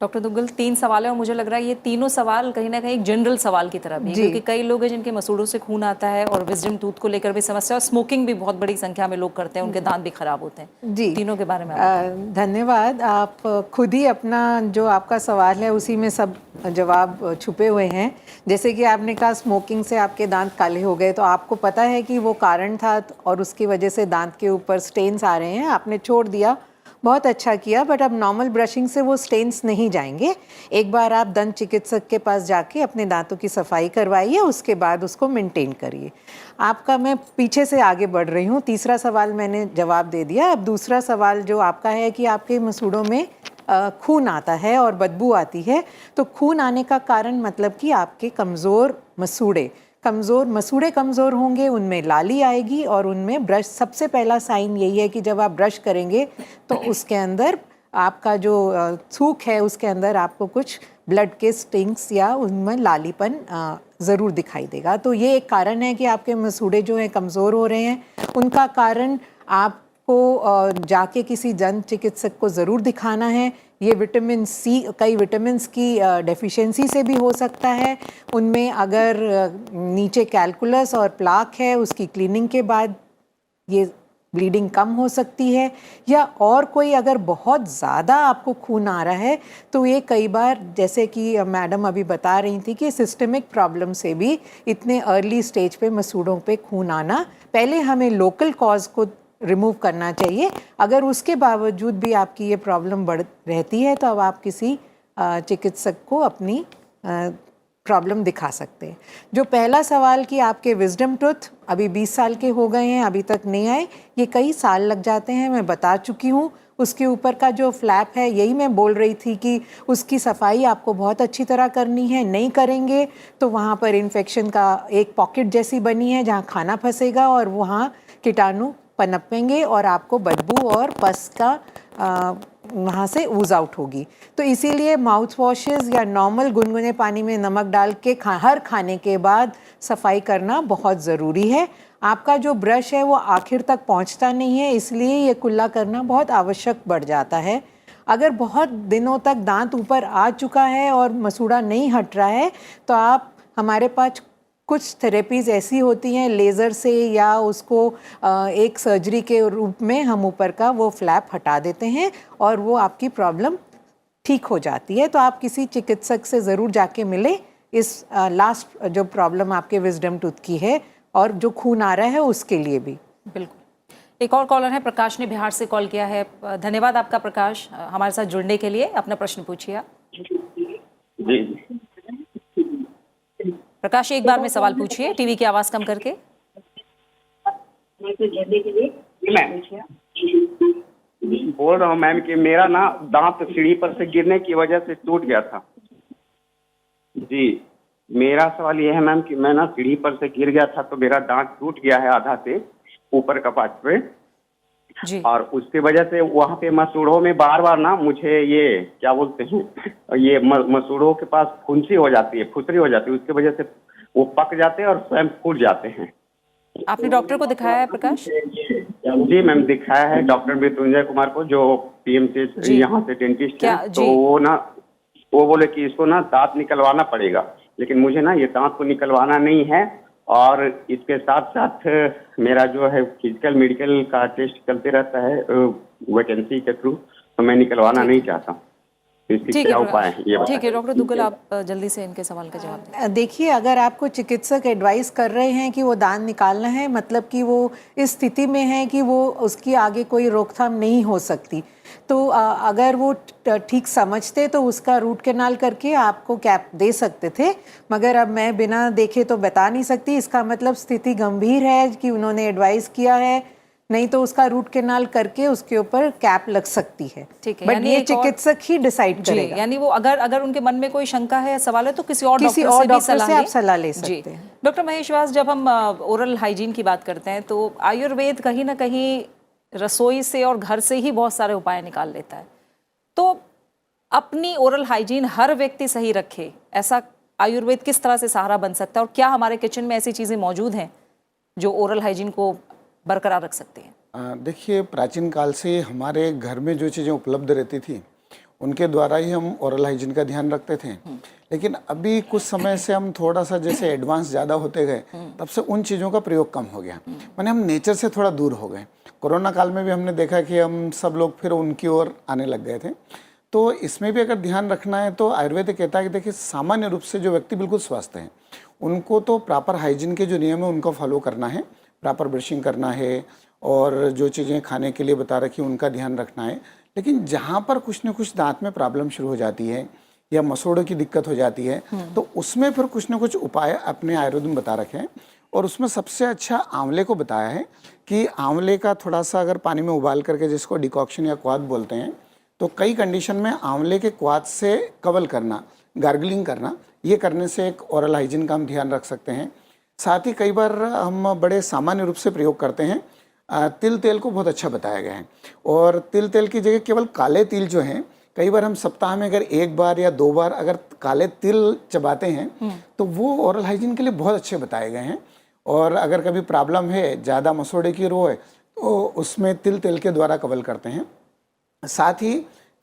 डॉक्टर दुग्गल, 3 सवाल है और मुझे लग रहा है ये तीनों सवाल कहीं ना कहीं एक जनरल सवाल की तरह भी है, क्योंकि कई लोग हैं जिनके मसूड़ों से खून आता है और विजडम टूथ को लेकर भी समस्या, और स्मोकिंग भी बहुत बड़ी संख्या में लोग करते हैं, उनके दांत भी खराब होते हैं। जी, तीनों के बारे में धन्यवाद। आप खुद ही अपना जो आपका सवाल है उसी में सब जवाब छुपे हुए हैं। जैसे कि आपने कहा स्मोकिंग से आपके दांत काले हो गए, तो आपको पता है कि वो कारण था और उसकी वजह से दांत के ऊपर स्टेन्स आ रहे हैं, आपने छोड़ दिया, बहुत अच्छा किया। बट अब नॉर्मल ब्रशिंग से वो स्टेन्स नहीं जाएंगे। एक बार आप दंत चिकित्सक के पास जाके अपने दांतों की सफाई करवाइए, उसके बाद उसको मेंटेन करिए। आपका मैं पीछे से आगे बढ़ रही हूँ। तीसरा सवाल मैंने जवाब दे दिया। अब दूसरा सवाल जो आपका है कि आपके मसूड़ों में खून आता है और बदबू आती है, तो खून आने का कारण मतलब कि आपके कमज़ोर मसूड़े कमज़ोर होंगे, उनमें लाली आएगी और उनमें ब्रश, सबसे पहला साइन यही है कि जब आप ब्रश करेंगे तो उसके अंदर आपका जो थूक है उसके अंदर आपको कुछ ब्लड के स्टिंग्स या उनमें लालीपन ज़रूर दिखाई देगा। तो ये एक कारण है कि आपके मसूड़े जो हैं कमज़ोर हो रहे हैं। उनका कारण आपको जाके किसी दंत चिकित्सक को ज़रूर दिखाना है। ये विटामिन सी, कई विटामिन्स की डेफिशिएंसी से भी हो सकता है। उनमें अगर नीचे कैलकुलस और प्लाक है, उसकी क्लीनिंग के बाद ये ब्लीडिंग कम हो सकती है। या और कोई अगर बहुत ज़्यादा आपको खून आ रहा है तो ये कई बार, जैसे कि मैडम अभी बता रही थी कि सिस्टमिक प्रॉब्लम से भी इतने अर्ली स्टेज पे मसूड़ों पे खून आना, पहले हमें लोकल कॉज को रिमूव करना चाहिए। अगर उसके बावजूद भी आपकी ये प्रॉब्लम बढ़ रहती है तो अब आप किसी चिकित्सक को अपनी प्रॉब्लम दिखा सकते हैं। जो पहला सवाल कि आपके विजडम टूथ अभी 20 साल के हो गए हैं, अभी तक नहीं आए, ये कई साल लग जाते हैं, मैं बता चुकी हूँ। उसके ऊपर का जो फ्लैप है, यही मैं बोल रही थी कि उसकी सफाई आपको बहुत अच्छी तरह करनी है। नहीं करेंगे तो वहाँ पर इन्फेक्शन का एक पॉकेट जैसी बनी है जहाँ खाना फंसेगा और वहाँ कीटाणु पनपेंगे और आपको बदबू और पस का वहाँ से ऊज आउट होगी। तो इसीलिए माउथ वॉशेस या नॉर्मल गुनगुने पानी में नमक डाल के हर खाने के बाद सफाई करना बहुत ज़रूरी है। आपका जो ब्रश है वो आखिर तक पहुँचता नहीं है, इसलिए ये कुल्ला करना बहुत आवश्यक बढ़ जाता है। अगर बहुत दिनों तक दांत ऊपर आ चुका है और मसूड़ा नहीं हट रहा है तो आप, हमारे पास कुछ थेरेपीज़ ऐसी होती हैं लेज़र से या उसको एक सर्जरी के रूप में हम ऊपर का वो फ्लैप हटा देते हैं और वो आपकी प्रॉब्लम ठीक हो जाती है। तो आप किसी चिकित्सक से ज़रूर जाके मिले इस लास्ट जो प्रॉब्लम आपके विजडम टूथ की है और जो खून आ रहा है उसके लिए भी। बिल्कुल। एक और कॉलर है, प्रकाश ने बिहार से कॉल किया है। धन्यवाद आपका प्रकाश, हमारे साथ जुड़ने के लिए। अपना प्रश्न पूछिए। जी प्रकाश, एक बार में सवाल पूछिए, टीवी की आवाज़ कम करके। मैम बोल रहा हूँ मैम कि मेरा ना दांत सीढ़ी पर से गिरने की वजह से टूट गया था। जी, मेरा सवाल ये है मैम कि मैं ना सीढ़ी पर से गिर गया था तो मेरा दांत टूट गया है आधा से ऊपर का पार्ट पे जी। और उसकी वजह से वहाँ पे मसूड़ों में बार बार ना मुझे ये क्या बोलते हैं, ये मसूड़ों के पास फुंसी हो जाती है, फुसरी हो जाती है, उसकी वजह से वो पक जाते हैं और स्वयं फूट जाते हैं। आपने डॉक्टर को दिखाया है प्रकाश? जी मैम, दिखाया है डॉक्टर मृत्युंजय कुमार को, जो पीएमसीएच जी। यहाँ से डेंटिस्ट क्या? है। तो जी। वो बोले कि इसको ना दांत निकलवाना पड़ेगा, लेकिन मुझे ना ये दांत को निकलवाना नहीं है, और इसके साथ साथ मेरा जो है फिजिकल मेडिकल का टेस्ट चलते रहता है वैकेंसी के थ्रू, तो मैं निकलवाना नहीं चाहता हूँ। तो इसके ठीक क्या है उपाय है ये ठीक है डॉक्टर दुग्गल, आप जल्दी से इनके सवाल का जवाब दें। देखिए, अगर आपको चिकित्सक एडवाइस कर रहे हैं कि वो दांत निकालना है, मतलब कि वो इस स्थिति में है कि वो उसकी आगे कोई रोकथाम नहीं हो सकती, तो अगर वो ठीक समझते तो उसका रूट कैनाल करके आपको कैप दे सकते थे, मगर अब मैं बिना देखे तो बता नहीं सकती। इसका मतलब स्थिति गंभीर है कि उन्होंने एडवाइस किया है, नहीं तो उसका रूट कैनाल करके उसके ऊपर कैप लग सकती है। ठीक है, बट यानी ये एक और- चिकित्सक ही डिसाइड जी, करेगा। यानी वो अगर उनके मन में कोई शंका है या सवाल है तो किसी और किसी डॉक्टर और से भी डॉक्टर से लें। आप सलाह ले जी। सकते हैं। डॉक्टर महेश व्यास, जब हम ओरल हाइजीन की बात करते हैं तो आयुर्वेद कहीं ना कहीं रसोई से और घर से ही बहुत सारे उपाय निकाल लेता है, तो अपनी ओरल हाइजीन हर व्यक्ति सही रखे, ऐसा आयुर्वेद किस तरह से सहारा बन सकता है, और क्या हमारे किचन में ऐसी चीज़ें मौजूद हैं जो ओरल हाइजीन को बरकरार रख सकती हैं? देखिए, प्राचीन काल से हमारे घर में जो चीज़ें उपलब्ध रहती थी उनके द्वारा ही हम ओरल हाइजीन का ध्यान रखते थे। लेकिन अभी कुछ समय से हम थोड़ा सा जैसे एडवांस ज़्यादा होते गए, तब से उन चीज़ों का प्रयोग कम हो गया, माने हम नेचर से थोड़ा दूर हो गए। कोरोना काल में भी हमने देखा कि हम सब लोग फिर उनकी ओर आने लग गए थे। तो इसमें भी अगर ध्यान रखना है तो आयुर्वेद कहता है कि देखिए, सामान्य रूप से जो व्यक्ति बिल्कुल स्वस्थ हैं उनको तो प्रॉपर हाइजीन के जो नियम है उनको फॉलो करना है, प्रॉपर ब्रशिंग करना है, और जो चीज़ें खाने के लिए बता रखी उनका ध्यान रखना है। लेकिन जहाँ पर कुछ न कुछ दांत में प्रॉब्लम शुरू हो जाती है या मसोड़ों की दिक्कत हो जाती है, तो उसमें फिर कुछ न कुछ उपाय अपने आयुर्वेद में बता रखे हैं। और उसमें सबसे अच्छा आंवले को बताया है कि आंवले का थोड़ा सा अगर पानी में उबाल करके, जिसको डिकॉक्शन या क्वाथ बोलते हैं, तो कई कंडीशन में आंवले के क्वाथ से कवल करना, गार्गलिंग करना, ये करने से एक ओरल हाइजीन का हम ध्यान रख सकते हैं। साथ ही कई बार हम बड़े सामान्य रूप से प्रयोग करते हैं, तिल तेल को बहुत अच्छा बताया गया है। और तिल तेल की जगह केवल काले तिल जो हैं, कई बार हम सप्ताह में अगर एक बार या 2 बार अगर काले तिल चबाते हैं तो वो ओरल हाइजीन के लिए बहुत अच्छे बताए गए हैं। और अगर कभी प्रॉब्लम है, ज़्यादा मसोड़े की रो है, तो उसमें तिल तेल के द्वारा कवल करते हैं। साथ ही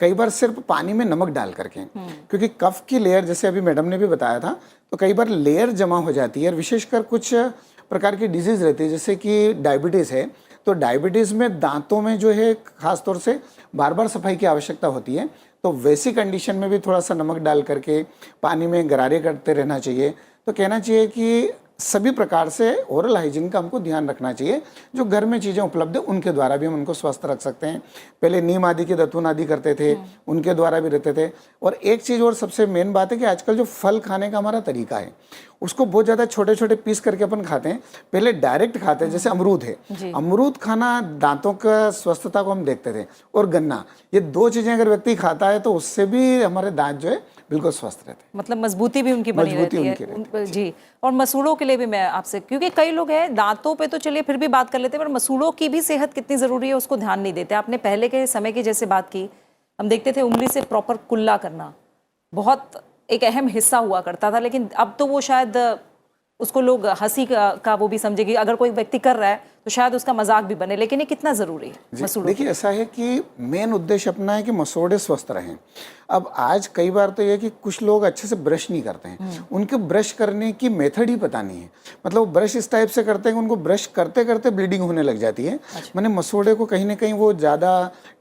कई बार सिर्फ पानी में नमक डाल करके, क्योंकि कफ की लेयर, जैसे अभी मैडम ने भी बताया था, तो कई बार लेयर जमा हो जाती है। और विशेषकर कुछ प्रकार की डिजीज़ रहती है, जैसे कि डायबिटीज़ है, तो डायबिटीज़ में दांतों में जो है खास तौर से बार बार सफाई की आवश्यकता होती है। तो वैसी कंडीशन में भी थोड़ा सा नमक डाल करके पानी में गरारे करते रहना चाहिए। तो कहना चाहिए कि सभी प्रकार से ओरल हाइजीन का हमको ध्यान रखना चाहिए। जो घर में चीज़ें उपलब्ध है उनके द्वारा भी हम उनको स्वस्थ रख सकते हैं। पहले नीम आदि के दतून आदि करते थे, उनके द्वारा भी रहते थे। और एक चीज़ और सबसे मेन बात है कि आजकल जो फल खाने का हमारा तरीका है, उसको बहुत ज़्यादा छोटे छोटे पीस करके अपन खाते हैं। पहले डायरेक्ट खाते हैं, जैसे अमरूद है, अमरूद खाना दांतों का स्वस्थता को हम देखते थे। और गन्ना, ये 2 चीज़ें अगर व्यक्ति खाता है तो उससे भी हमारे दांत जो है बिल्कुल स्वस्थ रहते हैं, मतलब मजबूती भी उनकी बनी रहती है। जी, और मसूड़ों के लिए भी मैं आपसे, क्योंकि कई लोग हैं दांतों पे तो चलिए फिर भी बात कर लेते हैं, पर मसूड़ों की भी सेहत कितनी ज़रूरी है उसको ध्यान नहीं देते। आपने पहले के समय की जैसे बात की, हम देखते थे उंगली से प्रॉपर कुल्ला करना बहुत एक अहम हिस्सा हुआ करता था, लेकिन अब तो वो शायद उसको लोग हंसी का वो भी समझे कि अगर कोई व्यक्ति कर रहा है तो शायद उसका मजाक भी बने, लेकिन ये कितना ज़रूरी है मसूड़ों? देखिए, ऐसा है कि मेन उद्देश्य अपना है कि मसोड़े स्वस्थ रहें। अब आज कई बार तो ये कि कुछ लोग अच्छे से ब्रश नहीं करते हैं, उनके ब्रश करने की मेथड ही पता नहीं है। मतलब वो ब्रश इस टाइप से करते हैं कि उनको ब्रश करते करते ब्लीडिंग होने लग जाती है। मैंने मसोड़े को कहीं ना कहीं वो ज़्यादा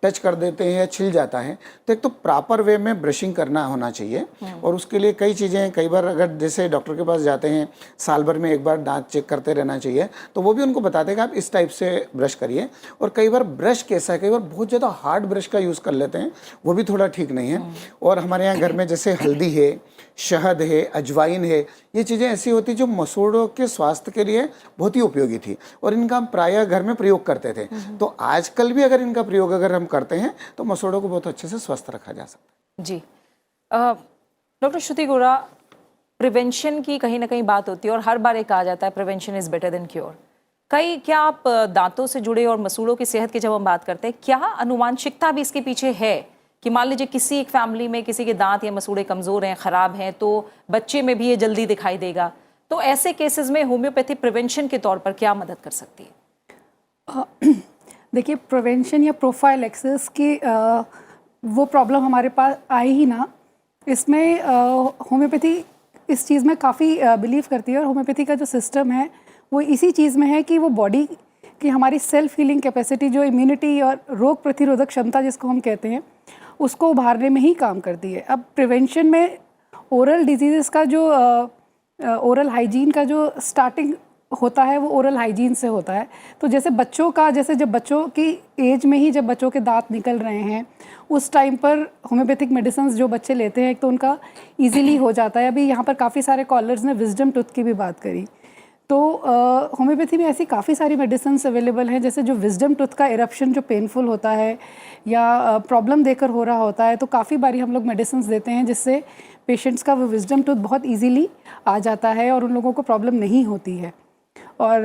टच कर देते हैं या छिल जाता है। तो एक तो प्रॉपर वे में ब्रशिंग करना होना चाहिए, और उसके लिए कई चीज़ें, कई बार अगर जैसे डॉक्टर के पास जाते हैं, साल भर में एक बार दांत चेक करते रहना चाहिए, तो वो भी उनको बताते हैं कि आप इस टाइप से ब्रश करिए। और कई बार ब्रश कैसा है, कई बार बहुत ज़्यादा हार्ड ब्रश का यूज़ कर लेते हैं, वो भी थोड़ा ठीक नहीं है। और हमारे यहाँ घर में जैसे हल्दी है, शहद है, अजवाइन है, ये चीज़ें ऐसी होती जो मसूड़ों के स्वास्थ्य के लिए बहुत ही उपयोगी थी, और इनका हम प्रायः घर में प्रयोग करते थे। तो आजकल भी अगर इनका प्रयोग अगर हम करते हैं तो मसूड़ों को बहुत अच्छे से स्वस्थ रखा जा सकता है। जी, डॉक्टर श्रुति गोरा, प्रिवेंशन की कहीं ना कहीं बात होती है और हर बार ये कहा जाता है prevention is better than cure. क्या आप दांतों से जुड़े और मसूड़ों की सेहत की जब हम बात करते हैं, क्या अनुवांशिकता भी इसके पीछे है कि मान लीजिए किसी एक फैमिली में किसी के दांत या मसूड़े कमज़ोर हैं, ख़राब हैं, तो बच्चे में भी ये जल्दी दिखाई देगा, तो ऐसे केसेस में होम्योपैथी प्रिवेंशन के तौर पर क्या मदद कर सकती है? देखिए, प्रिवेंशन या प्रोफाइलैक्सिस की वो प्रॉब्लम हमारे पास आई ही ना, इसमें होम्योपैथी इस चीज़ में काफ़ी बिलीव करती है, और होम्योपैथी का जो सिस्टम है वो इसी चीज़ में है कि वो बॉडी की हमारी सेल्फ हीलिंग कैपेसिटी, जो इम्यूनिटी और रोग प्रतिरोधक क्षमता जिसको हम कहते हैं, उसको उभारने में ही काम करती है। अब प्रिवेंशन में ओरल डिजीज़ का जो ओरल हाइजीन का जो स्टार्टिंग होता है वो ओरल हाइजीन से होता है। तो जैसे बच्चों का, जैसे जब बच्चों की एज में ही जब बच्चों के दांत निकल रहे हैं, उस टाइम पर होम्योपैथिक मेडिसिन जो बच्चे लेते हैं तो उनका इजीली हो जाता है। अभी यहाँ पर काफ़ी सारे कॉलर्स ने विजडम टूथ की भी बात करी, तो होम्योपैथी में ऐसी काफ़ी सारी मेडिसिन अवेलेबल हैं। जैसे जो विजडम टूथ का इरप्शन जो पेनफुल होता है या प्रॉब्लम देकर हो रहा होता है, तो काफ़ी बारी हम लोग मेडिसिन देते हैं जिससे पेशेंट्स का वो विजडम टूथ बहुत ईजीली आ जाता है और उन लोगों को प्रॉब्लम नहीं होती है। और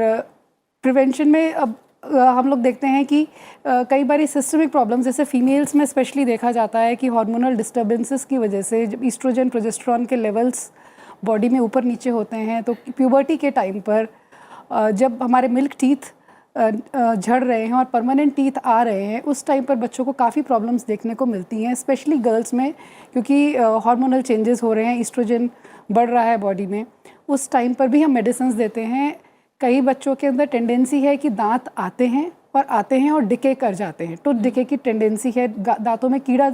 प्रिवेंशन में अब हम लोग देखते हैं कि कई बार सिस्टमिक प्रॉब्लम्स, जैसे फीमेल्स में स्पेशली देखा जाता है कि हार्मोनल डिस्टर्बेंसेस की वजह से जब ईस्ट्रोजन प्रोजेस्टेरॉन के लेवल्स बॉडी में ऊपर नीचे होते हैं, तो प्यूबर्टी के टाइम पर जब हमारे मिल्क टीथ झड़ रहे हैं और परमानेंट टीथ आ रहे हैं, उस टाइम पर बच्चों को काफ़ी प्रॉब्लम्स देखने को मिलती हैं, स्पेशली गर्ल्स में, क्योंकि हार्मोनल चेंजेस हो रहे हैं, ईस्ट्रोजन बढ़ रहा है बॉडी में। उस टाइम पर भी हम मेडिसिन देते हैं। कई बच्चों के अंदर टेंडेंसी है कि दांत आते हैं और डिके कर जाते हैं, टूथ डिके की टेंडेंसी है, दांतों में कीड़ा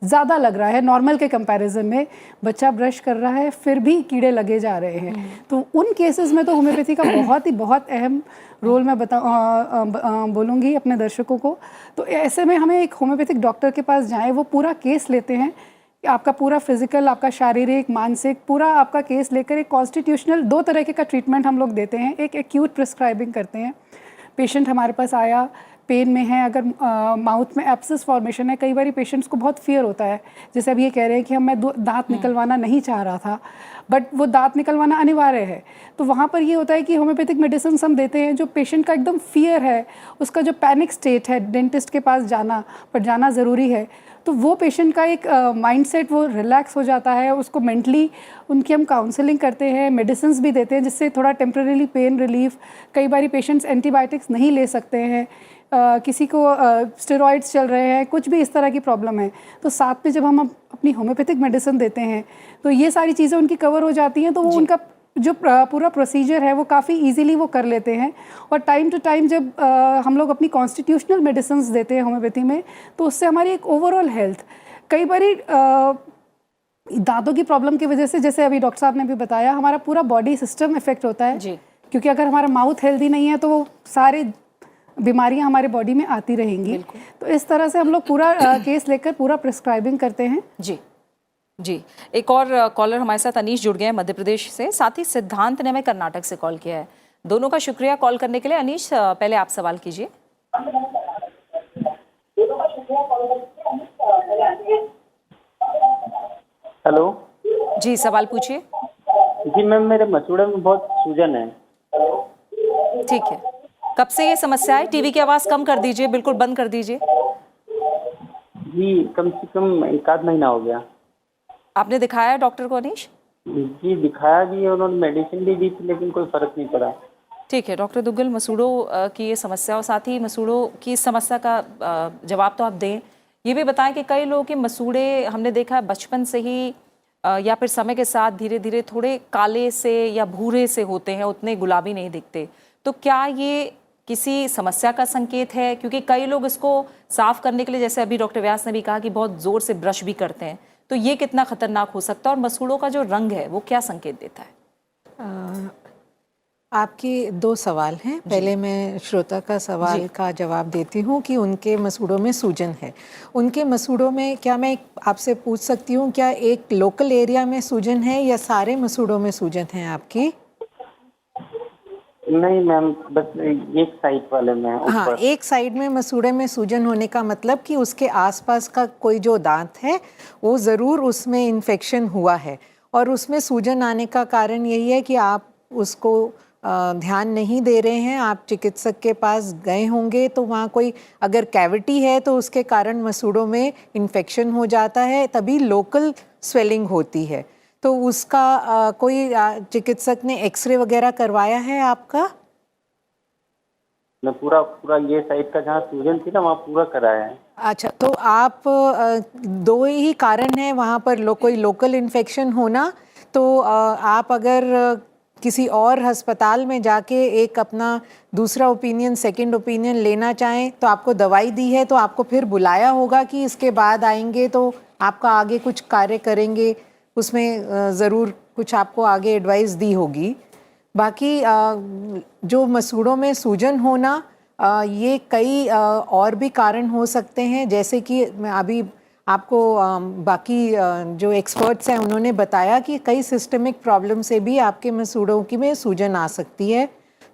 ज़्यादा लग रहा है नॉर्मल के कंपैरिजन में, बच्चा ब्रश कर रहा है फिर भी कीड़े लगे जा रहे हैं। तो उन केसेस में तो होम्योपैथी का बहुत अहम रोल मैं बोलूँगी अपने दर्शकों को। तो ऐसे में हमें एक होम्योपैथिक डॉक्टर के पास जाएं, वो पूरा केस लेते हैं, आपका पूरा फिजिकल, आपका शारीरिक, मानसिक, पूरा आपका केस लेकर एक कॉन्स्टिट्यूशनल 2 तरह का ट्रीटमेंट हम लोग देते हैं। एक एक्यूट प्रिस्क्राइबिंग करते हैं, पेशेंट हमारे पास आया, पेन में है, अगर माउथ में एब्सेस फॉर्मेशन है, कई बार पेशेंट्स को बहुत फियर होता है, जैसे अब ये कह रहे हैं कि मैं दांत निकलवाना नहीं चाह रहा था, बट वो दांत निकलवाना अनिवार्य है। तो वहाँ पर ये होता है कि होम्योपैथिक मेडिसिन हम देते हैं, जो पेशेंट का एकदम फियर है, उसका जो पैनिक स्टेट है, डेंटिस्ट के पास जाना, पर जाना ज़रूरी है, तो वो पेशेंट का एक माइंडसेट वो रिलैक्स हो जाता है, उसको मेंटली उनकी हम काउंसलिंग करते हैं, मेडिसिन्स भी देते हैं जिससे थोड़ा टेम्परेरी पेन रिलीफ। कई बारी पेशेंट्स एंटीबायोटिक्स नहीं ले सकते हैं, किसी को स्टेरॉइड्स चल रहे हैं, कुछ भी इस तरह की प्रॉब्लम है, तो साथ में जब हम अपनी होम्योपैथिक मेडिसिन देते हैं तो ये सारी चीज़ें उनकी कवर हो जाती हैं, तो वो उनका जो पूरा प्रोसीजर है वो काफ़ी इजीली वो कर लेते हैं। और टाइम टू टाइम जब हम लोग अपनी कॉन्स्टिट्यूशनल मेडिसिन देते हैं होम्योपैथी में, तो उससे हमारी एक ओवरऑल हेल्थ, कई बारी दांतों की प्रॉब्लम की वजह से, जैसे अभी डॉक्टर साहब ने भी बताया, हमारा पूरा बॉडी सिस्टम इफेक्ट होता है जी। क्योंकि अगर हमारा माउथ हेल्दी नहीं है तो वो सारे बीमारियां हमारे बॉडी में आती रहेंगी। तो इस तरह से हम लोग पूरा केस लेकर पूरा प्रिस्क्राइबिंग करते हैं जी। एक और कॉलर हमारे साथ अनीश जुड़ गए हैं मध्य प्रदेश से, साथ ही सिद्धांत ने हमें कर्नाटक से कॉल किया है। दोनों का शुक्रिया कॉल करने के लिए। अनीश, पहले आप सवाल कीजिए। हेलो जी, सवाल पूछिए। जी मैम, मेरे मसूड़े में बहुत सूजन है। ठीक है, कब से ये समस्या है? टीवी की आवाज़ कम कर दीजिए, बिल्कुल बंद कर दीजिए। जी कम से कम 1 महीना हो गया। आपने दिखाया है डॉक्टर को अनीश? जी दिखाया भी है, उन्होंने मेडिसिन भी दी थी लेकिन कोई फर्क नहीं पड़ा। ठीक है डॉक्टर दुग्गल, मसूड़ों की ये समस्या और साथ ही मसूड़ों की इस समस्या का जवाब तो आप दें। ये भी बताएं कि कई लोगों के मसूड़े हमने देखा है बचपन से ही या फिर समय के साथ धीरे धीरे थोड़े काले से या भूरे से होते हैं, उतने गुलाबी नहीं दिखते। तो क्या ये किसी समस्या का संकेत है? क्योंकि कई लोग इसको साफ करने के लिए, जैसे अभी डॉक्टर व्यास ने भी कहा, कि बहुत जोर से ब्रश भी करते हैं, तो ये कितना खतरनाक हो सकता है? और मसूड़ों का जो रंग है वो क्या संकेत देता है? आपके 2 सवाल हैं। पहले मैं श्रोता का सवाल का जवाब देती हूँ कि उनके मसूड़ों में सूजन है। उनके मसूड़ों में, क्या मैं आपसे पूछ सकती हूँ, क्या एक लोकल एरिया में सूजन है या सारे मसूड़ों में सूजन है आपकी? नहीं मैम, बस एक साइड वाले में। हाँ, एक साइड में मसूड़े में सूजन होने का मतलब कि उसके आसपास का कोई जो दांत है वो ज़रूर उसमें इन्फेक्शन हुआ है, और उसमें सूजन आने का कारण यही है कि आप उसको ध्यान नहीं दे रहे हैं। आप चिकित्सक के पास गए होंगे तो वहाँ कोई अगर कैविटी है तो उसके कारण मसूड़ों में इन्फेक्शन हो जाता है, तभी लोकल स्वेलिंग होती है। तो उसका कोई चिकित्सक ने एक्सरे वगैरह करवाया है आपका? मैं पूरा पूरा ये साइड का जहाँ सूजन थी ना वहाँ पूरा कराया है। अच्छा, तो आप दो ही कारण हैं वहाँ पर, कोई लोकल इन्फेक्शन होना, तो आप अगर किसी और अस्पताल में जाके एक अपना दूसरा ओपिनियन, सेकंड ओपिनियन लेना चाहें, तो आपको दवाई दी है तो आपको फिर बुलाया होगा कि इसके बाद आएंगे तो आपका आगे कुछ कार्य करेंगे, उसमें ज़रूर कुछ आपको आगे एडवाइस दी होगी। बाकी जो मसूड़ों में सूजन होना, ये कई और भी कारण हो सकते हैं, जैसे कि मैं अभी आपको बाकी जो एक्सपर्ट्स हैं उन्होंने बताया कि कई सिस्टमिक प्रॉब्लम से भी आपके मसूड़ों की में सूजन आ सकती है,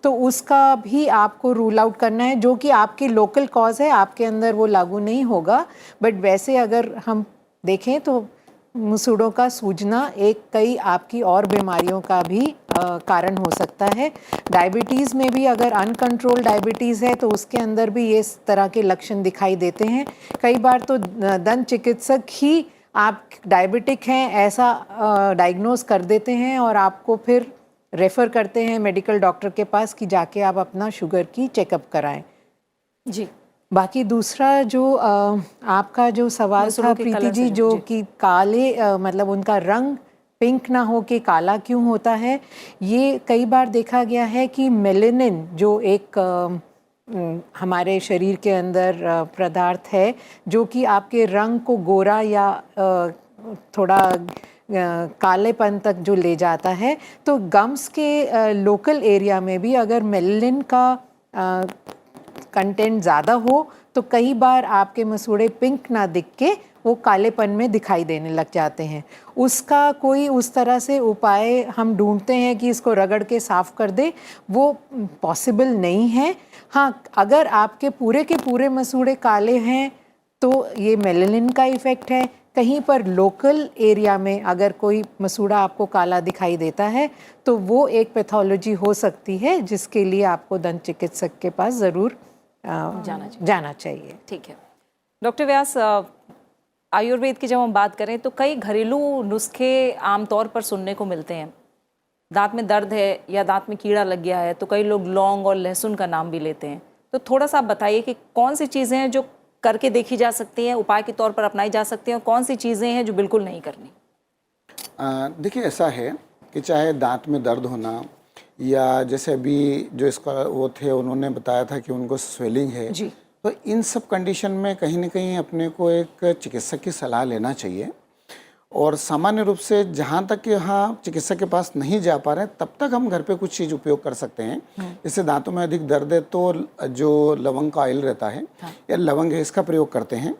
तो उसका भी आपको रूल आउट करना है, जो कि आपकी लोकल कॉज है, आपके अंदर वो लागू नहीं होगा। बट वैसे अगर हम देखें तो मसूड़ों का सूजना एक कई आपकी और बीमारियों का भी कारण हो सकता है। डायबिटीज़ में भी अगर अनकंट्रोल डायबिटीज़ है तो उसके अंदर भी ये इस तरह के लक्षण दिखाई देते हैं। कई बार तो दंत चिकित्सक ही आप डायबिटिक हैं ऐसा डायग्नोज कर देते हैं और आपको फिर रेफ़र करते हैं मेडिकल डॉक्टर के पास कि जाके आप अपना शुगर की चेकअप कराएं। जी, बाकी दूसरा जो आपका जो सवाल था प्रीति जी, जो कि काले मतलब उनका रंग पिंक ना हो के काला क्यों होता है, ये कई बार देखा गया है कि मेलेनिन जो एक हमारे शरीर के अंदर पदार्थ है जो कि आपके रंग को गोरा या थोड़ा कालेपन तक जो ले जाता है, तो गम्स के लोकल एरिया में भी अगर मेलेनिन का कंटेंट ज़्यादा हो तो कई बार आपके मसूड़े पिंक ना दिख के वो कालेपन में दिखाई देने लग जाते हैं। उसका कोई उस तरह से उपाय हम ढूंढते हैं कि इसको रगड़ के साफ़ कर दे, वो पॉसिबल नहीं है। हाँ, अगर आपके के पूरे मसूड़े काले हैं तो ये मेलेनिन का इफ़ेक्ट है। कहीं पर लोकल एरिया में अगर कोई मसूड़ा आपको काला दिखाई देता है तो वो एक पैथोलॉजी हो सकती है जिसके लिए आपको दंत चिकित्सक के पास ज़रूर जाना चाहिए। ठीक है डॉक्टर व्यास, आयुर्वेद की जब हम बात करें तो कई घरेलू नुस्खे आमतौर पर सुनने को मिलते हैं। दांत में दर्द है या दांत में कीड़ा लग गया है तो कई लोग लौंग और लहसुन का नाम भी लेते हैं, तो थोड़ा सा आप बताइए कि कौन सी चीज़ें हैं जो करके देखी जा सकती हैं, उपाय के तौर पर अपनाई जा सकती हैं, और कौन सी चीज़ें हैं जो बिल्कुल नहीं करनी। देखिए, ऐसा है कि चाहे दांत में दर्द होना या जैसे अभी जो इसका वो थे उन्होंने बताया था कि उनको स्वेलिंग है जी, तो इन सब कंडीशन में कहीं ना कहीं अपने को एक चिकित्सक की सलाह लेना चाहिए। और सामान्य रूप से जहाँ तक कि हाँ चिकित्सक के पास नहीं जा पा रहे तब तक हम घर पे कुछ चीज़ उपयोग कर सकते हैं। जैसे दांतों में अधिक दर्द है तो जो लवंग का ऑयल रहता है या लवंग है इसका प्रयोग करते हैं।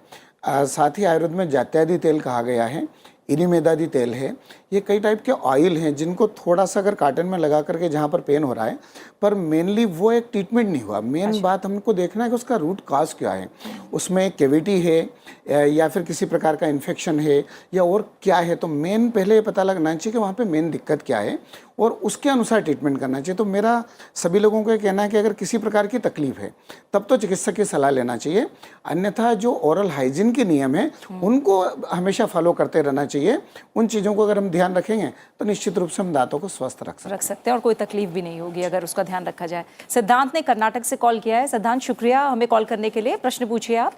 साथ ही आयुर्वेद में जात्यादि तेल कहा गया है, इरीमेदादी तेल है, ये कई टाइप के ऑयल हैं जिनको थोड़ा सा अगर काटन में लगा करके जहाँ पर पेन हो रहा है, पर मेनली वो एक ट्रीटमेंट नहीं हुआ। मेन बात हमको देखना है कि उसका रूट काज क्या है, उसमें कैविटी है या फिर किसी प्रकार का इन्फेक्शन है या और क्या है। तो मेन पहले ये पता लगना चाहिए कि वहाँ पे मेन दिक्कत क्या है और उसके अनुसार ट्रीटमेंट करना चाहिए। तो मेरा सभी लोगों को ये कहना है कि अगर किसी प्रकार की तकलीफ है तब तो चिकित्सक की सलाह लेना चाहिए, अन्यथा जो ओरल हाइजीन के नियम है उनको हमेशा फॉलो करते रहना चाहिए। उन चीज़ों को अगर हम ध्यान रखेंगे तो निश्चित रूप से हम दांतों को स्वस्थ रख सकते हैं और कोई तकलीफ भी नहीं होगी अगर उसका ध्यान रखा जाए। सिद्धांत ने कर्नाटक से कॉल किया है। सिद्धांत, शुक्रिया हमें कॉल करने के लिए। प्रश्न पूछिए आप।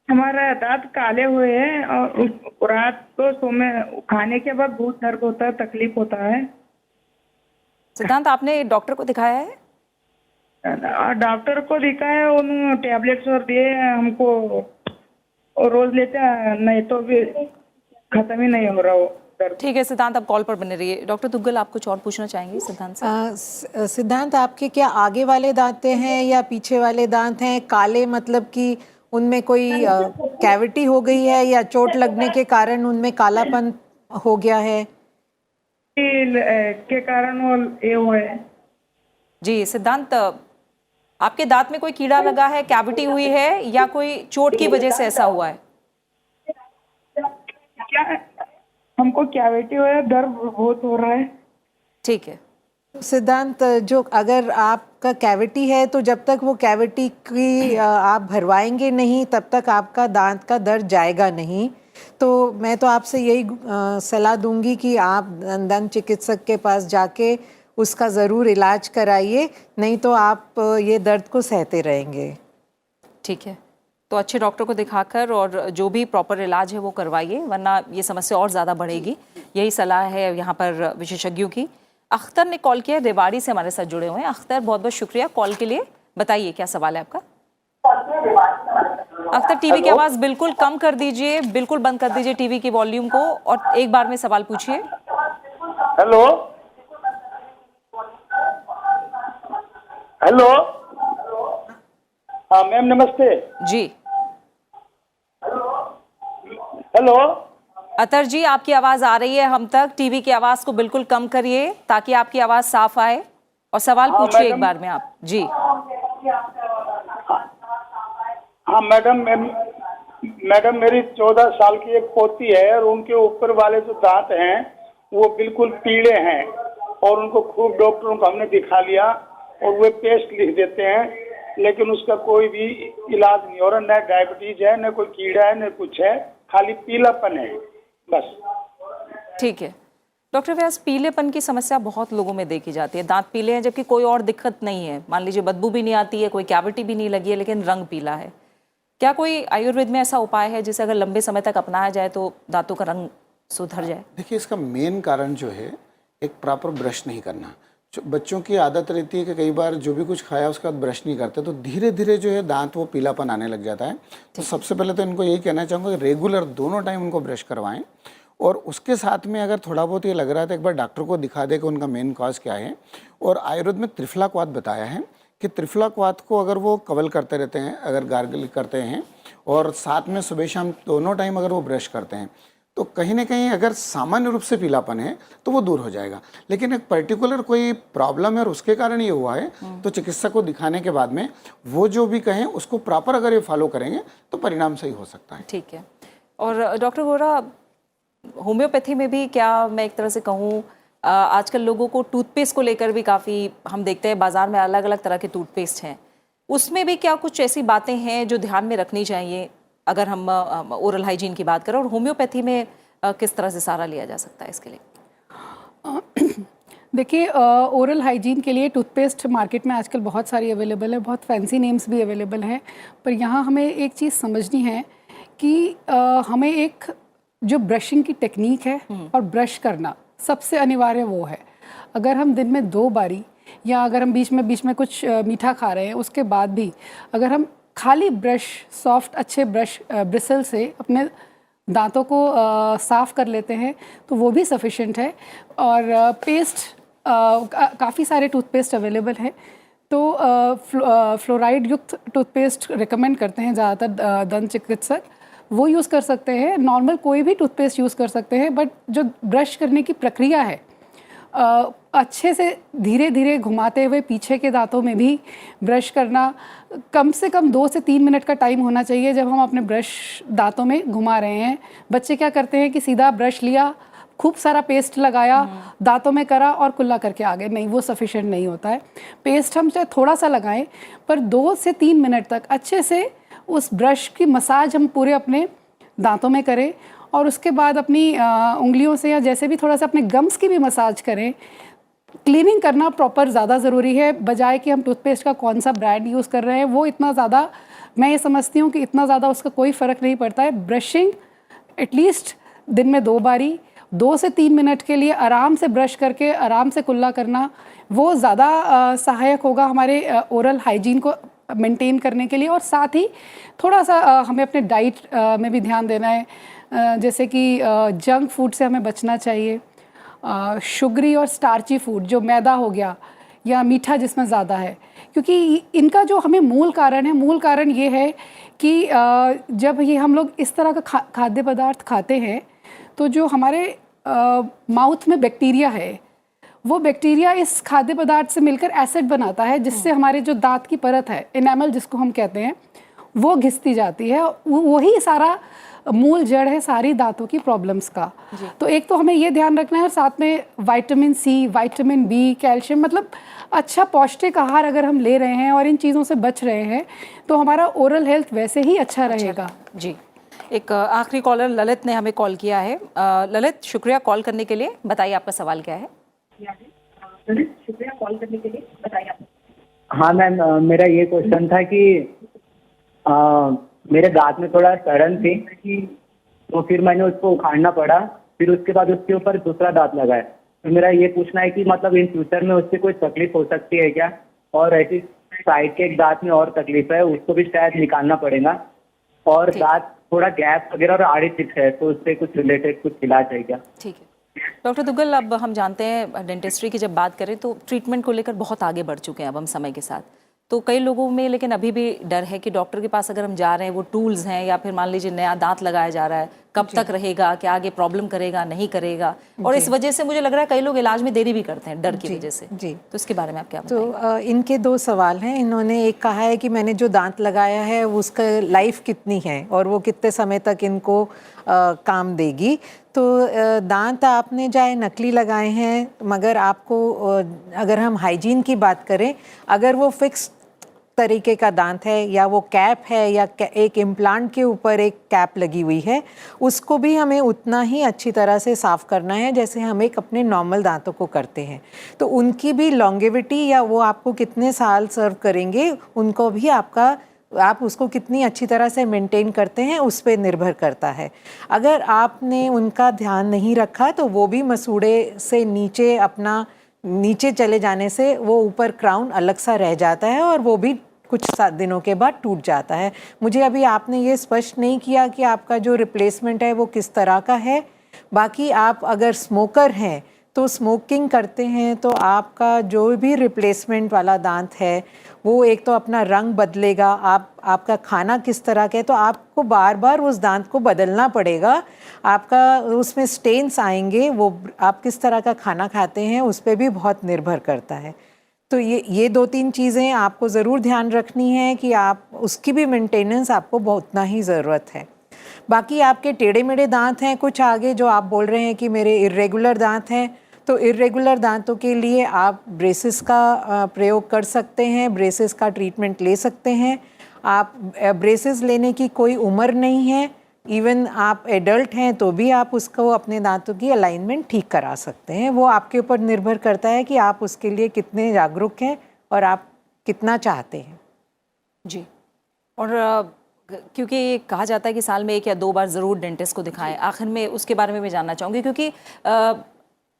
हमारा दांत काले हुए हैं और रात को खाने के बाद बहुत दर्द होता है, तकलीफ होता है। सिद्धांत, आपने डॉक्टर को दिखाया है? डॉक्टर को दिखाया, उन्होंने टैबलेट्स और दिए हमको और रोज लेते हैं, नहीं तो भी खत्म ही नहीं हो रहा वो। ठीक है सिद्धांत, आप कॉल पर बने रहिए। डॉक्टर दुग्गल, आप कुछ और पूछना चाहेंगे सिद्धांत से? सिद्धांत, आपके क्या आगे वाले दांत हैं या पीछे वाले दांत हैं काले, मतलब कि उनमें कोई कैविटी हो गई है या चोट लगने के कारण उनमें कालापन हो गया है? के कारण वो ये हुआ है। जी सिद्धांत, आपके दांत में कोई कीड़ा लगा है, कैविटी हुई है या कोई चोट की वजह से ऐसा हुआ है? क्या हमको कैविटी हुआ है, दर्द बहुत हो रहा है। ठीक है सिद्धांत, जो अगर आपका कैविटी है तो जब तक वो कैविटी की आप भरवाएंगे नहीं तब तक आपका दांत का दर्द जाएगा नहीं। तो मैं तो आपसे यही सलाह दूंगी कि आप दंत चिकित्सक के पास जाके उसका ज़रूर इलाज कराइए, नहीं तो आप ये दर्द को सहते रहेंगे। ठीक है, तो अच्छे डॉक्टर को दिखाकर और जो भी प्रॉपर इलाज है वो करवाइए, वरना ये समस्या और ज़्यादा बढ़ेगी। यही सलाह है यहाँ पर विशेषज्ञों की। अख्तर ने कॉल किया, रेवाड़ी से हमारे साथ जुड़े हुए हैं। अख्तर, बहुत बहुत शुक्रिया कॉल के लिए। बताइए क्या सवाल है आपका। अख्तर, टीवी की आवाज़ बिल्कुल कम कर दीजिए, बिल्कुल बंद कर दीजिए टीवी की वॉल्यूम को और एक बार में सवाल पूछिए। हेलो हेलो, हाँ मैम नमस्ते जी। हेलो अतर जी, आपकी आवाज आ रही है हम तक। टीवी की आवाज को बिल्कुल कम करिए ताकि आपकी आवाज साफ आए और सवाल पूछिए एक बार में आप। जी हाँ मैडम, मैडम मेरी 14 साल की एक पोती है और उनके ऊपर वाले जो दांत हैं वो बिल्कुल पीले हैं और उनको खूब डॉक्टरों को हमने दिखा लिया और वे पेस्ट लिख देते हैं, लेकिन उसका कोई भी इलाज नहीं हो रहा। न डायबिटीज है, न कोई कीड़ा है, न कुछ है, खाली पीलापन है बस। ठीक है डॉक्टर व्यास, पीलेपन की समस्या बहुत लोगों में देखी जाती है। दांत पीले हैं जबकि कोई और दिक्कत नहीं है, मान लीजिए बदबू भी नहीं आती है, कोई कैविटी भी नहीं लगी है, लेकिन रंग पीला है। क्या कोई आयुर्वेद में ऐसा उपाय है जिसे अगर लंबे समय तक अपनाया जाए तो दांतों का रंग सुधर जाए? देखिए, इसका मेन कारण जो है एक प्रॉपर ब्रश नहीं करना। बच्चों की आदत रहती है कि कई बार जो भी कुछ खाया उसके बाद ब्रश नहीं करते, तो धीरे धीरे जो है दांत वो पीलापन आने लग जाता है। तो सबसे पहले तो इनको यही कहना चाहूँगा कि रेगुलर दोनों टाइम उनको ब्रश करवाएं और उसके साथ में अगर थोड़ा बहुत ये लग रहा है तो एक बार डॉक्टर को दिखा दे कि उनका मेन कॉज क्या है। और आयुर्वेद में त्रिफलाक्वाथ बताया है कि त्रिफलाक्वाथ को अगर वो कवल करते रहते हैं, अगर गार्गल करते हैं और साथ में सुबह शाम दोनों टाइम अगर वो ब्रश करते हैं, तो कहीं ना कहीं अगर सामान्य रूप से पीलापन है तो वो दूर हो जाएगा। लेकिन एक पर्टिकुलर कोई प्रॉब्लम है और उसके कारण ये हुआ है, तो चिकित्सक को दिखाने के बाद में वो जो भी कहें उसको प्रॉपर अगर ये फॉलो करेंगे तो परिणाम सही हो सकता है। ठीक है। और डॉक्टर वोरा, होम्योपैथी में भी क्या मैं एक तरह से कहूँ, आजकल लोगों को टूथपेस्ट को लेकर भी काफ़ी हम देखते हैं बाज़ार में अलग अलग तरह के टूथपेस्ट हैं, उसमें भी क्या कुछ ऐसी बातें हैं जो ध्यान में रखनी चाहिए अगर हम ओरल हाइजीन की बात करें? और होम्योपैथी में किस तरह से सहारा लिया जा सकता है इसके लिए? देखिए, ओरल हाइजीन के लिए टूथपेस्ट मार्केट में आजकल बहुत सारी अवेलेबल है, बहुत फैंसी नेम्स भी अवेलेबल हैं, पर यहाँ हमें एक चीज़ समझनी है कि हमें एक जो ब्रशिंग की टेक्निक है और ब्रश करना सबसे अनिवार्य वो है। अगर हम दिन में 2 बारी या अगर हम बीच में कुछ मीठा खा रहे हैं उसके बाद भी अगर हम खाली ब्रश, सॉफ्ट अच्छे ब्रश ब्रिसल से अपने दांतों को साफ़ कर लेते हैं तो वो भी सफिशिएंट है। और पेस्ट काफ़ी सारे टूथपेस्ट अवेलेबल हैं, तो फ्लोराइड युक्त टूथपेस्ट रिकमेंड करते हैं ज़्यादातर दंत चिकित्सक, वो यूज़ कर सकते हैं। नॉर्मल कोई भी टूथपेस्ट यूज़ कर सकते हैं, बट जो ब्रश करने की प्रक्रिया है अच्छे से धीरे धीरे घुमाते हुए पीछे के दांतों में भी ब्रश करना, कम से कम 2 से 3 मिनट का टाइम होना चाहिए जब हम अपने ब्रश दांतों में घुमा रहे हैं। बच्चे क्या करते हैं कि सीधा ब्रश लिया, खूब सारा पेस्ट लगाया, दांतों में करा और कुल्ला करके आ गए, नहीं, वो सफिशिएंट नहीं होता है। पेस्ट हम चाहे थोड़ा सा लगाएं, पर 2 से 3 मिनट तक अच्छे से उस ब्रश की मसाज हम पूरे अपने दांतों में करें और उसके बाद अपनी उंगलियों से या जैसे भी थोड़ा सा अपने गम्स की भी मसाज करें। क्लीनिंग करना प्रॉपर ज़्यादा ज़रूरी है, बजाय कि हम टूथपेस्ट का कौन सा ब्रांड यूज़ कर रहे हैं वो इतना ज़्यादा, मैं ये समझती हूँ कि इतना ज़्यादा उसका कोई फ़र्क नहीं पड़ता है। ब्रशिंग एटलीस्ट दिन में 2 बारी 2 से 3 मिनट के लिए आराम से ब्रश करके आराम से कुल्ला करना, वो ज़्यादा सहायक होगा हमारे ओरल हाइजीन को मेंटेन करने के लिए। और साथ ही थोड़ा सा हमें अपने डाइट में भी ध्यान देना है, जैसे कि जंक फूड से हमें बचना चाहिए। शुगरी और स्टार्ची फूड, जो मैदा हो गया या मीठा जिसमें ज़्यादा है, क्योंकि इनका जो हमें मूल कारण ये है कि जब ये हम लोग इस तरह का खाद्य पदार्थ खाते हैं तो जो हमारे माउथ में बैक्टीरिया है, वो बैक्टीरिया इस खाद्य पदार्थ से मिलकर एसिड बनाता है, जिससे हमारे जो दांत की परत है, एनामल जिसको हम कहते हैं, वो घिसती जाती है। वही सारा मूल जड़ है सारी दांतों की प्रॉब्लम्स का। तो एक तो हमें ये ध्यान रखना है, और साथ में vitamin C, vitamin B, calcium, मतलब अच्छा पौष्टिक आहार अगर हम ले रहे हैं और इन चीज़ों से बच रहे हैं तो हमारा ओरल हेल्थ वैसे ही अच्छा रहेगा। जी एक आखिरी कॉलर ललित ने हमें कॉल किया है। ललित, शुक्रिया कॉल करने के लिए। बताइए आपका सवाल क्या है। ललित, शुक्रिया कॉल करने के लिए। बताइए। हाँ मैम, मेरा ये क्वेश्चन था कि मेरे दांत में थोड़ा सड़न थी, तो फिर मैंने उसको उखाड़ना पड़ा, फिर उसके बाद उसके ऊपर दूसरा दांत लगाया। तो मेरा ये पूछना है कि मतलब इन फ्यूचर में उससे कोई तकलीफ हो सकती है क्या? और ऐसी साइड के एक दांत में और तकलीफ है, उसको भी शायद निकालना पड़ेगा। और दांत थोड़ा गैप वगैरह और आड़ी चिप्स है, तो उससे कुछ रिलेटेड कुछ इलाज है क्या? ठीक है डॉक्टर दुग्गल, अब हम जानते हैं डेंटिस्ट्री की जब बात करें तो ट्रीटमेंट को लेकर बहुत आगे बढ़ चुके हैं अब हम समय के साथ। तो कई लोगों में लेकिन अभी भी डर है कि डॉक्टर के पास अगर हम जा रहे हैं, वो टूल्स हैं या फिर मान लीजिए नया दांत लगाया जा रहा है, कब तक रहेगा, क्या आगे प्रॉब्लम करेगा नहीं करेगा, और इस वजह से मुझे लग रहा है कई लोग इलाज में देरी भी करते हैं डर की वजह से। जी, तो इसके बारे में आप क्या बताएंगे? तो इनके दो सवाल हैं। इन्होंने एक कहा है कि मैंने जो दांत लगाया है उसका लाइफ कितनी है और वो कितने समय तक इनको काम देगी। तो दांत आपने चाहे नकली लगाए हैं, मगर आपको अगर हम हाइजीन की बात करें, अगर वो फिक्स तरीके का दांत है या वो कैप है या एक इम्प्लांट के ऊपर एक कैप लगी हुई है, उसको भी हमें उतना ही अच्छी तरह से साफ़ करना है जैसे हम एक अपने नॉर्मल दांतों को करते हैं। तो उनकी भी लॉन्गेविटी या वो आपको कितने साल सर्व करेंगे, उनको भी आप उसको कितनी अच्छी तरह से मेंटेन करते हैं उस पर निर्भर करता है। अगर आपने उनका ध्यान नहीं रखा तो वो भी मसूड़े से नीचे चले जाने से वो ऊपर क्राउन अलग सा रह जाता है और वो भी कुछ दिनों के बाद टूट जाता है। मुझे अभी आपने ये स्पष्ट नहीं किया कि आपका जो रिप्लेसमेंट है वो किस तरह का है। बाकी आप अगर स्मोकर हैं तो स्मोकिंग करते हैं तो आपका जो भी रिप्लेसमेंट वाला दांत है वो एक तो अपना रंग बदलेगा, आपका खाना किस तरह का है तो आपको बार बार उस दांत को बदलना पड़ेगा। आपका उसमें स्टेन्स आएंगे, वो आप किस तरह का खाना खाते हैं उस पर भी बहुत निर्भर करता है। तो ये 2-3 चीज़ें आपको ज़रूर ध्यान रखनी है कि आप उसकी भी मेंटेनेंस आपको उतना ही ज़रूरत है। बाकी आपके टेढ़े मेढ़े दांत हैं कुछ आगे जो आप बोल रहे हैं कि मेरे इर्रेगुलर दांत हैं, तो इर्रेगुलर दांतों के लिए आप ब्रेसेस का प्रयोग कर सकते हैं, ब्रेसेस का ट्रीटमेंट ले सकते हैं। आप ब्रेसेस लेने की कोई उम्र नहीं है, इवन आप एडल्ट हैं तो भी आप उसको अपने दांतों की अलाइनमेंट ठीक करा सकते हैं। वो आपके ऊपर निर्भर करता है कि आप उसके लिए कितने जागरूक हैं और आप कितना चाहते हैं। जी, और क्योंकि ये कहा जाता है कि साल में 1 या 2 बार ज़रूर डेंटिस्ट को दिखाएं, आखिर में उसके बारे में भी जानना चाहूँगी क्योंकि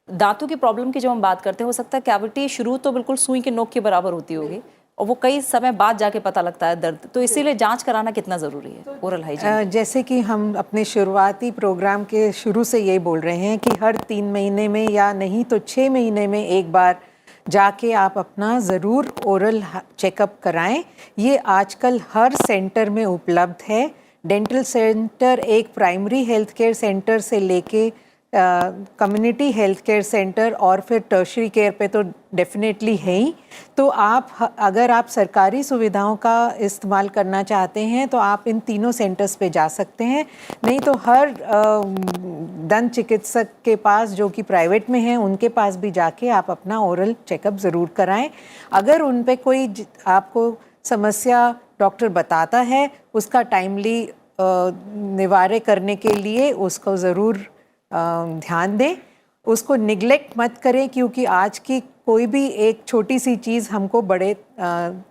दांतों की प्रॉब्लम की जब हम बात करते हैं, हो सकता है कैविटी शुरू तो बिल्कुल सुई के नोक के बराबर होती होगी और वो कई समय बाद जाके पता लगता है दर्द, तो इसीलिए जांच कराना कितना ज़रूरी है ओरल हाइजीन? जैसे कि हम अपने शुरुआती प्रोग्राम के शुरू से यही बोल रहे हैं कि हर 3 महीने में या नहीं तो 6 महीने में एक बार जाके आप अपना ज़रूर ओरल चेकअप कराएं। ये आजकल हर सेंटर में उपलब्ध है। डेंटल सेंटर एक प्राइमरी हेल्थ केयर सेंटर से लेके कम्युनिटी हेल्थ केयर सेंटर और फिर टर्शरी केयर पे तो डेफिनेटली है ही। तो अगर आप सरकारी सुविधाओं का इस्तेमाल करना चाहते हैं तो आप इन तीनों सेंटर्स पे जा सकते हैं, नहीं तो हर दंत चिकित्सक के पास जो कि प्राइवेट में हैं उनके पास भी जाके आप अपना ओरल चेकअप ज़रूर कराएं। अगर उन पे कोई आपको समस्या डॉक्टर बताता है उसका टाइमली निवारण करने के लिए उसको ज़रूर ध्यान दें, उसको निगलेक्ट मत करें क्योंकि आज की कोई भी एक छोटी सी चीज़ हमको बड़े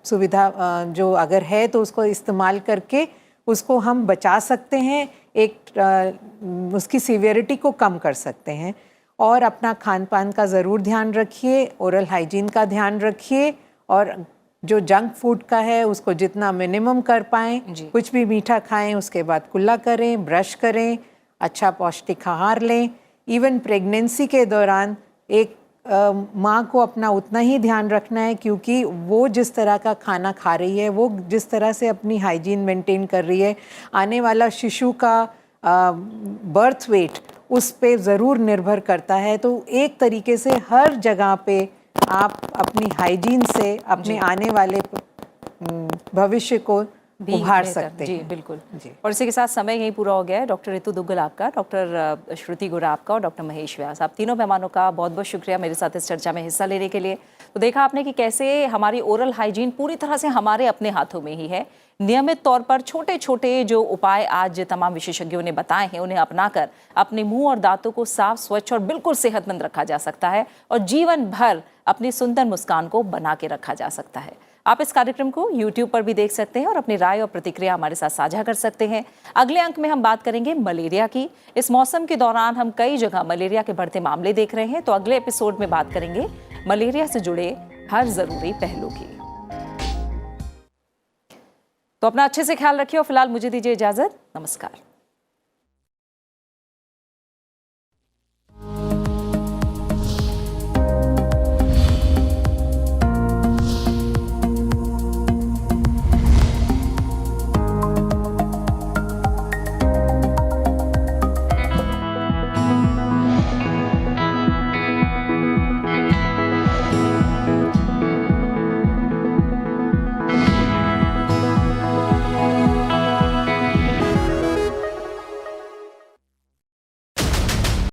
सुविधा जो अगर है तो उसको इस्तेमाल करके उसको हम बचा सकते हैं, एक उसकी सीवियरिटी को कम कर सकते हैं। और अपना खान पान का ज़रूर ध्यान रखिए, ओरल हाइजीन का ध्यान रखिए और जो जंक फूड का है उसको जितना मिनिमम कर पाएँ, कुछ भी मीठा खाएं उसके बाद कुल्ला करें, ब्रश करें, अच्छा पौष्टिक आहार लें। इवन प्रेगनेंसी के दौरान एक माँ को अपना उतना ही ध्यान रखना है क्योंकि वो जिस तरह का खाना खा रही है, वो जिस तरह से अपनी हाइजीन मेंटेन कर रही है, आने वाला शिशु का बर्थ वेट उस पे ज़रूर निर्भर करता है। तो एक तरीके से हर जगह पे आप अपनी हाइजीन से अपने आने वाले भविष्य को उभार सकते हैं। जी बिल्कुल जी। और इसी के साथ समय यहीं पूरा हो गया है। डॉक्टर रितु दुग्गल आपका, डॉक्टर श्रुति गुरा आपका और डॉक्टर महेश व्यास, आप तीनों मेहमानों का बहुत बहुत शुक्रिया मेरे साथ इस चर्चा में हिस्सा लेने के लिए। तो देखा आपने कि कैसे हमारी ओरल हाइजीन पूरी तरह से हमारे अपने हाथों में ही है। नियमित तौर पर छोटे छोटे जो उपाय आज तमाम विशेषज्ञों ने बताए हैं, उन्हें अपनाकर अपने मुंह और दांतों को साफ, स्वच्छ और बिल्कुल सेहतमंद रखा जा सकता है और जीवन भर अपनी सुंदर मुस्कान को बना के रखा जा सकता है। आप इस कार्यक्रम को YouTube पर भी देख सकते हैं और अपनी राय और प्रतिक्रिया हमारे साथ साझा कर सकते हैं। अगले अंक में हम बात करेंगे मलेरिया की। इस मौसम के दौरान हम कई जगह मलेरिया के बढ़ते मामले देख रहे हैं, तो अगले एपिसोड में बात करेंगे मलेरिया से जुड़े हर जरूरी पहलू की। तो अपना अच्छे से ख्याल रखिए और फिलहाल मुझे दीजिए इजाजत। नमस्कार।